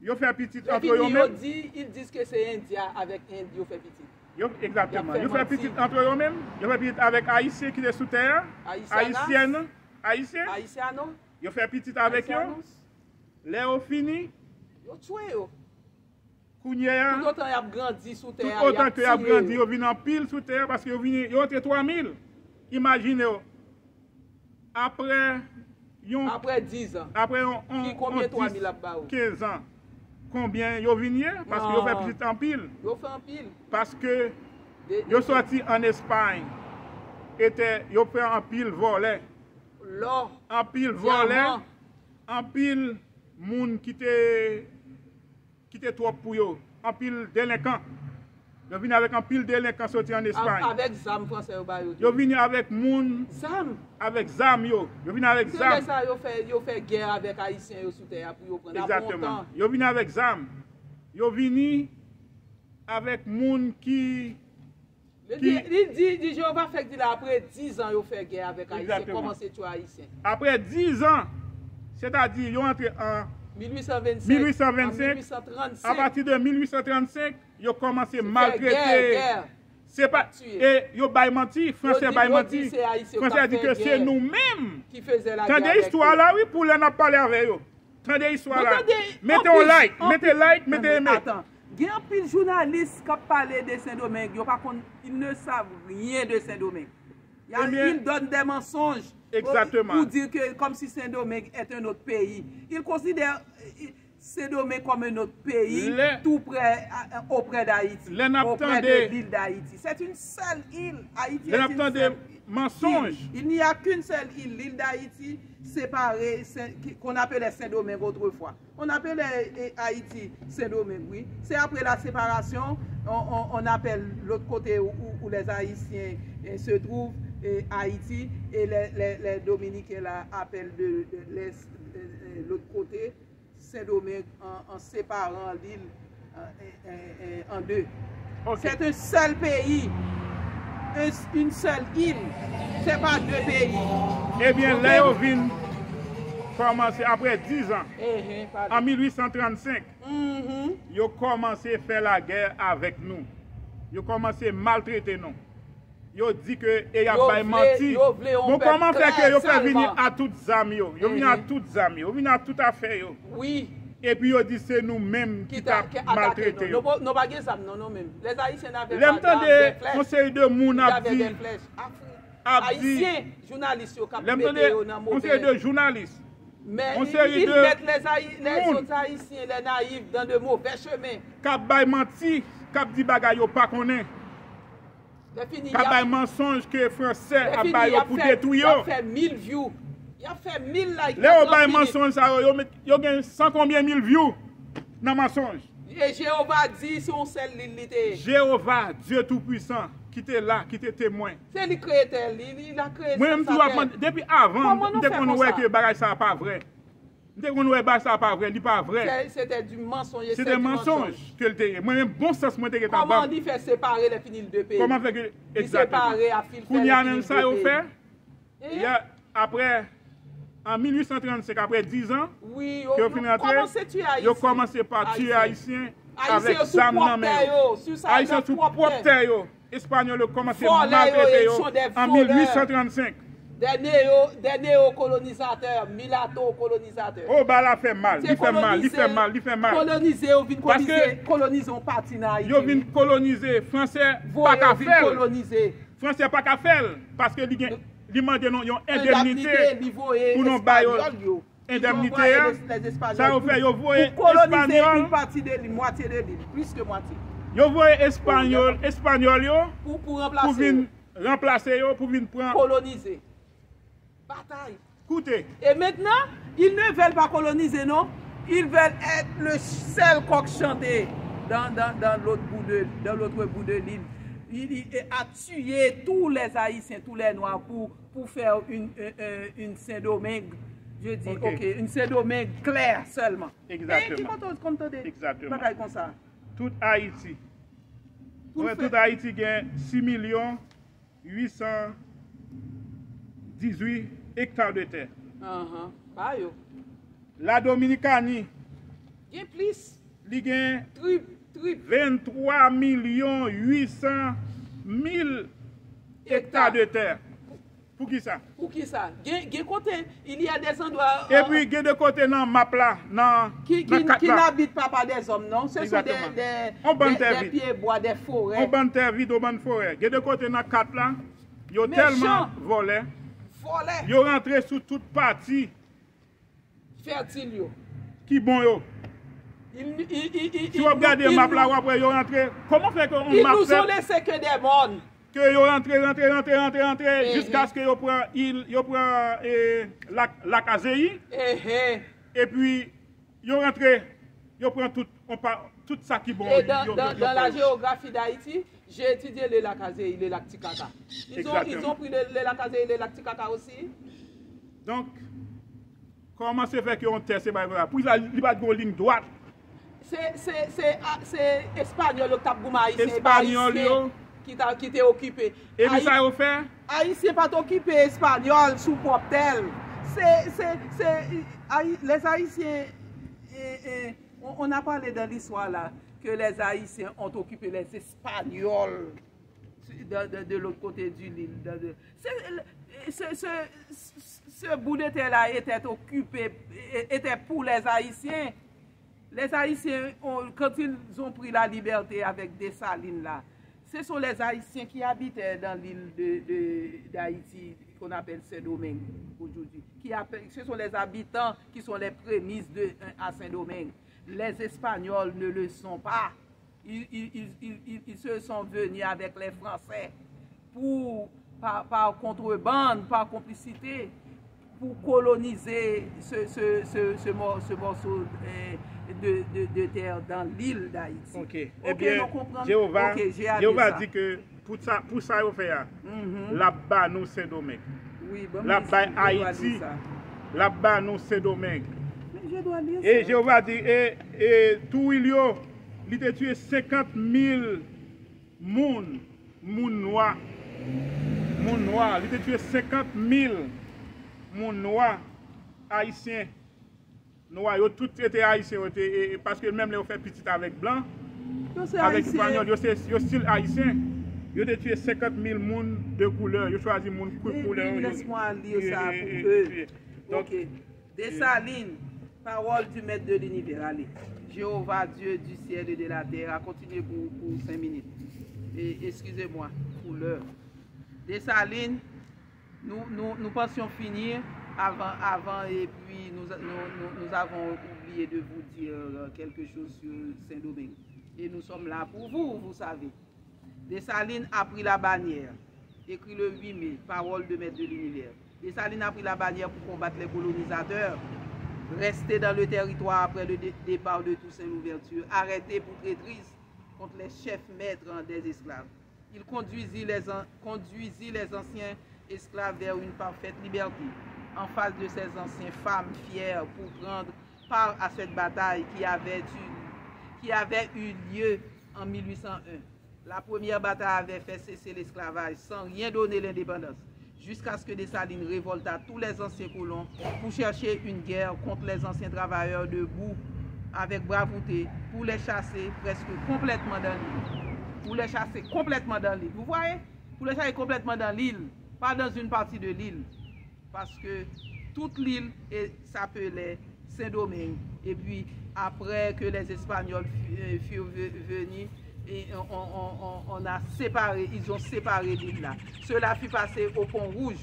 Yo fait petit entre eux même. Ils disent que c'est indien avec indien yo fait petit. Exactement. Yo fait petit entre eux même. Yo fait petit avec haïtien qui est sous terre. Haïtienne. Haïtiano. Yo fait petit avec eux. Là au fini. Yo tué yo. Kounya. Tout autant y a grandi sous terre. Tout autant que y a grandi, yo vinn en pile sous terre parce que yo était 3000. Imaginez après 10 ans. Après combien 3000 à 15 ans. Combien yo vinn parce que yo fait petit en pile. Yo fait en pile. Parce que yo sorti en Espagne. Yo fait en pile volé. L'or. En pile volé. En pile moun qui était trop pour yo. En pile délinquant. Yo vinn avec un pile délinquant sorti en Espagne. Avec zam français yo. Yo vinn avec moun zam. Avec zam yo. Yo vinn avec zam. C'est ça yo fait guerre avec haïtiens yo sous terre pour yo prendre. Exactement. Yo vinn avec zam. Yo vinn avec moun qui il dit Jéhovah fait que après 10 ans yo fait guerre avec haïtiens. Comment c'est tu haïtien? Après 10 ans, c'est-à-dire yo entré en 1825, 1835, à partir de 1835, yo commencé à maltraiter. C'est pas et yo bay menti, français bay menti. Français dit que c'est nous-mêmes qui faisaient la guerre. Tendez histoire là oui pour n'a parler avec yo. Tendez histoire là. Mettez un like, mettez aimer. Attends. Il y a un pile journaliste qui parle de Saint-Domingue, ils ne savent rien de Saint-Domingue. Ils donnent des mensonges. Exactement. Pour dire que comme si Saint-Domingue est un autre pays. Ils considèrent Saint-Domingue comme un autre pays, tout près, auprès d'Haïti, auprès de l'île d'Haïti. C'est une seule île. Haïti est une seule île. Mensonge. Il n'y a qu'une seule île, l'île d'Haïti, séparée, qu'on appelait Saint-Domingue autrefois. On appelait Haïti Saint-Domingue, oui. C'est après la séparation, on appelle l'autre côté où les Haïtiens se trouvent, Haïti, et les Dominicains là, appellent de l'autre côté Saint-Domingue en séparant l'île en deux. Okay. C'est un seul pays. une seule île. C'est pas deux pays. Eh bien, là, ils viennent commencer après 10 ans. Pardon. En 1835, Mhm. ils ont commencé à faire la guerre avec nous. Ils ont commencé à maltraiter nous. Ils ont dit que ils ont menti. Bon, comment faire que ils peuvent venir à toutes les amis? Ils viennent à toutes les amis. Ils viennent à toute affaire. Oui. Et puis ils disent c'est nous-mêmes qui t'a maltraité. Nous n'avons pas ça, non, même. Les Haïtiens n'avaient pas des flèches. Conseil de moun Ils avaient des flèches. Haïtiens, journalistes, conseil de journalistes. Mais ils mettent les autres Haïtiens, les naïfs, dans de mauvais chemins. Cap bay menti, cap di bagay yo pas connaît. Cap bay mensonge que français a bay pour détruire. Il a fait 1000 views. Il a fait 1000 likes. Les bay mensonge ça yo gagne 100 combien 1000 views dans mensonge. Et Jéhovah dit si on seul l'unité. Jéhovah, Dieu tout puissant, qui était là, qui était témoin. C'est lui créateur, il a créé ça. Moi-même depuis avant, dès qu'on voit que bagay ça pas vrai. Dès qu'on voit bagay ça pas vrai, il pas vrai. C'était du mensonge. C'est des mensonges que le était. Moi-même bon sens moi était en bas. Comment on fait séparer les finils de pays? Comment fait que exactement? Séparer à fil. Qu'on y a même ça au fait. Il y a après en 1835, après 10 ans, oui, ils ont commencé par tuer Haïtiens avec Sam Namé. Haïtiens sous propre terre. Espagnols ont commencé à maltraiter en 1835. Des néocolonisateur, mulatto-colonisateur. Oh, bah là, fait mal. Il fait mal. Coloniser, coloniser, on partit dans Haïti. Ils viennent coloniser. Français, pas qu'à faire. Français, pas qu'à faire. Parce que ils demandent une indemnité pour nous bailler. Indemnité, ça vous fait, vous voyez, coloniser une partie de l'île, moitié de l'île, plus que moitié. Vous voyez, espagnol, pour remplacer, pour venir prendre. Coloniser. Bataille. Écoutez. Et maintenant, ils ne veulent pas coloniser, non? Ils veulent être le seul coq chanté dans l'autre bout de l'île. Il a tué tous les Haïtiens, tous les Noirs pour faire une Saint-Domingue. Je dis, ok, une Saint-Domingue claire seulement. Exactement. Et exactement. Comme ça. Tout Haïti. Tout Haïti gagne 6 818 hectares de terre. La Dominicanie. Il y a plus. Il y a 23 800 000 hectares de terre. Pour qui ça? Pour qui ça? Il y a des endroits. Et puis, il y a des côtés dans ma plat, qui n'habitent pas par des hommes, non? Ce sont des pieds bois, des forêts. On bande terre vide, on bande forêt. Il y a des côtés dans 4 là, ils ont tellement volé. Ils ont rentré sur toute partie. Fertile. Qui bon yo? Si vous regardez ma plat, après, ils ont rentré. Comment fait qu'on ils nous ont laissé que des morts. Que yo rentré jusqu'à ce que yo prend la Kazéi et puis yo rentré yo prend tout ça qui bon. Et dans la géographie d'Haïti, j'ai étudié le lac Kazéi, le lac Titicaca. Ils ont pris le lac Kazéi, le lac Titicaca aussi. Donc comment se fait que on terre c'est pas pour il pas de ligne droite. C'est espagnol qui t'a goumé espagnol qui t'est occupé. Et puis ça a fait? Haïtien pas occupé espagnol sous Poptel. Les Haïtiens, on a parlé dans l'histoire là, que les Haïtiens ont occupé les Espagnols de l'autre côté du Nil. Ce bout de terre là était pour les Haïtiens. Les Haïtiens, quand ils ont pris la liberté avec Dessalines là, ce sont les Haïtiens qui habitaient dans l'île d'Haïti, qu'on appelle Saint-Domingue aujourd'hui. Ce sont les habitants qui sont les prémices à Saint-Domingue. Les Espagnols ne le sont pas. Ils se sont venus avec les Français par contrebande, par complicité, pour coloniser ce morceau de terre dans l'île d'Haïti. Ok. Eh bien, Jéhovah dit que pour ça, il fait là-bas, nous, Saint-Domingue. Oui, bon, là-bas, Haïti, là-bas, nous, Saint-Domingue. Mais je dois lire ça. Et Jéhovah dit, et tout il a tué 50 000 moun noirs moun noirs. Il a tué 50 000 moun noirs haïtiens. Noirs, ils ont tous été haïtiens parce que même les ont fait petit avec blanc, avec espagnol, ils sont style haïtiens. Ils ont tué 50 000 moun de couleur. Ils ont choisi moun de couleur. Laisse-moi lire ça pour eux. Ok. Dessalines, parole du maître de l'univers. Allez. Jéhovah, Dieu du ciel et de la terre, a continué pour 5 minutes. Et excusez-moi pour l'heure. Dessalines, nous pensions finir avant et puis nous avons oublié de vous dire quelque chose sur Saint-Domingue. Et nous sommes là pour vous, vous savez. Dessalines a pris la bannière, écrit le 8 mai, parole de maître de l'univers. Dessalines a pris la bannière pour combattre les colonisateurs, rester dans le territoire après le départ de Toussaint Louverture, arrêté pour traîtrise contre les chefs maîtres des esclaves. Il conduisit les anciens esclaves vers une parfaite liberté, en face de ces anciennes femmes fières pour prendre part à cette bataille qui avait eu lieu en 1801. La première bataille avait fait cesser l'esclavage sans rien donner l'indépendance, jusqu'à ce que Dessalines révolta tous les anciens colons pour chercher une guerre contre les anciens travailleurs debout avec bravouté pour les chasser presque complètement dans l'île. Pour les chasser complètement dans l'île. Vous voyez? Pour les chasser complètement dans l'île, pas dans une partie de l'île. Parce que toute l'île s'appelait Saint-Domingue. Et puis, après que les Espagnols furent venus, et on a séparé, ils ont séparé l'île là. Cela fut passé au Pont Rouge,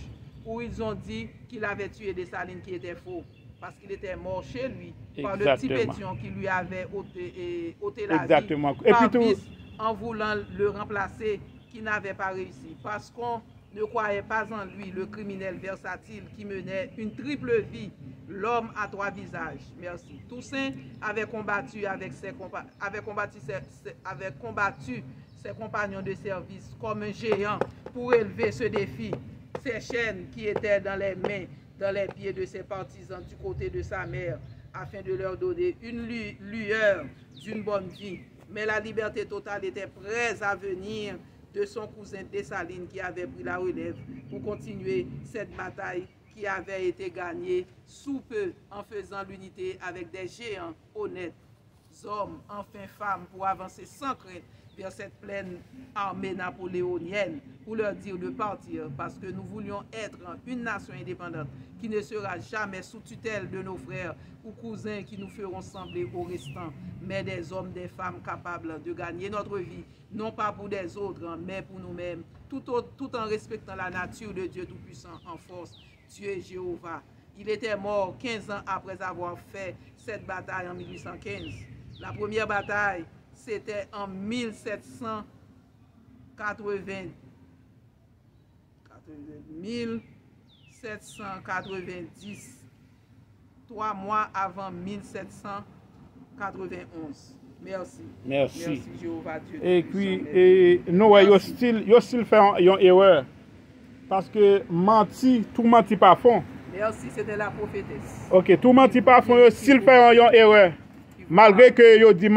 où ils ont dit qu'il avait tué Dessalines, qui était faux, parce qu'il était mort chez lui par le petit pétion qui lui avait ôté la Exactement. vie par vice, en voulant le remplacer, qui n'avait pas réussi, parce qu'on ne croyait pas en lui, le criminel versatile qui menait une triple vie, l'homme à 3 visages. Merci. Toussaint avait combattu ses compagnons de service comme un géant pour élever ce défi. Ces chaînes qui étaient dans les mains, dans les pieds de ses partisans du côté de sa mère, afin de leur donner une lueur d'une bonne vie. Mais la liberté totale était prête à venir de son cousin Dessalines qui avait pris la relève pour continuer cette bataille qui avait été gagnée sous peu en faisant l'unité avec des géants honnêtes, hommes, enfin femmes, pour avancer sans crainte vers cette pleine armée napoléonienne pour leur dire de partir parce que nous voulions être une nation indépendante qui ne sera jamais sous tutelle de nos frères ou cousins qui nous feront sembler aux restants, mais des hommes, des femmes capables de gagner notre vie, non pas pour des autres, mais pour nous-mêmes, tout en respectant la nature de Dieu Tout-Puissant en force, Dieu Jéhovah. Il était mort 15 ans après avoir fait cette bataille en 1815. La première bataille, c'était en 1790, 3 mois avant 1791. Merci. Merci Jéhovah Dieu. Et puis, nous, il y a still fait une erreur. Parce que tout menti pas fond. Merci, c'était la prophétesse. Ok, tout menti pas fond, il still fait une erreur. Malgré que yo dit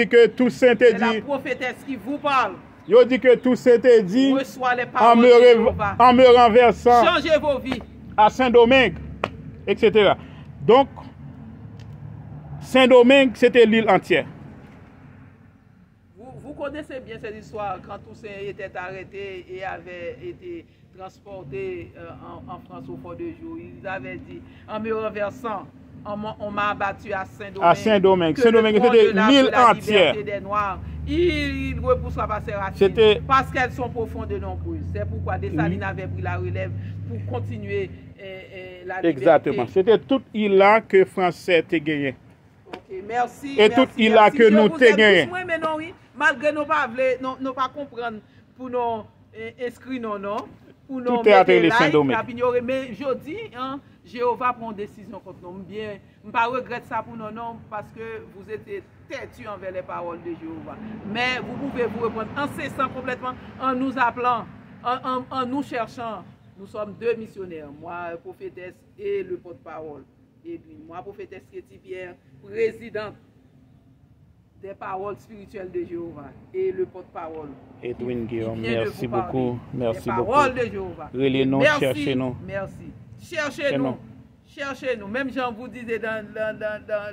que tout Saint est dit. C'est la prophétesse qui vous parle. Yo dit que tout Saint est dit en me renversant. Changez vos vies. À Saint-Domingue, etc. Donc, Saint-Domingue, c'était l'île entière. Vous connaissez bien cette histoire quand Toussaint était arrêté et avait été transporté en France au fort de jour. Ils avaient dit, en me renversant, on m'a abattu à Saint-Domingue. À Saint-Domingue. Saint-Domingue, c'était l'île entière. Des Noirs. Il repoussera pas ses racines parce qu'elles sont profondes et nombreuses. C'est pourquoi Dessalines avait pris la relève pour continuer la liberté. Exactement. C'était toute île là que Français te gagné. Ok, merci. Et toute île là que nous te gagné. Mais non, oui, malgré nous pas comprendre pour nous inscrire non. Pour nous tout est appelé Saint-Domingue. Mais je dis, Jéhovah prend une décision contre nous. Bien, je ne regrette ça pour nous, non, parce que vous êtes têtus envers les paroles de Jéhovah. Mais vous pouvez vous répondre en cessant complètement, en nous appelant, en nous cherchant. Nous sommes 2 missionnaires, moi, prophétesse et le porte-parole. Et puis, moi, prophétesse Kéti Pierre, présidente des paroles spirituelles de Jéhovah et le porte-parole. Edwin Guillaume, Qui vient de merci vous parler beaucoup. Merci des beaucoup. paroles de Jéhovah. Relais-nous, Merci, cherchez-nous. Merci. Cherchez-nous. Cherchez-nous. Même Jean vous disait dans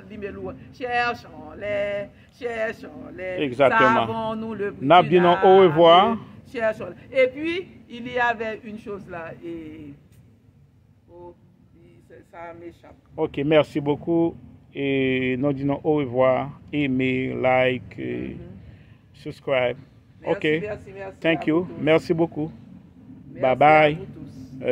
l'email, cherchons-les, cherchons-les. Exactement. Savons-nous le but. Nous au revoir. Cherchons. Et puis, il y avait une chose là. Et ça m'échappe. Ok, merci beaucoup. Et nous disons au revoir. Aimez, like, subscribe. Merci, Ok. merci. Thank you. Merci beaucoup. Merci Bye bye. à vous tous.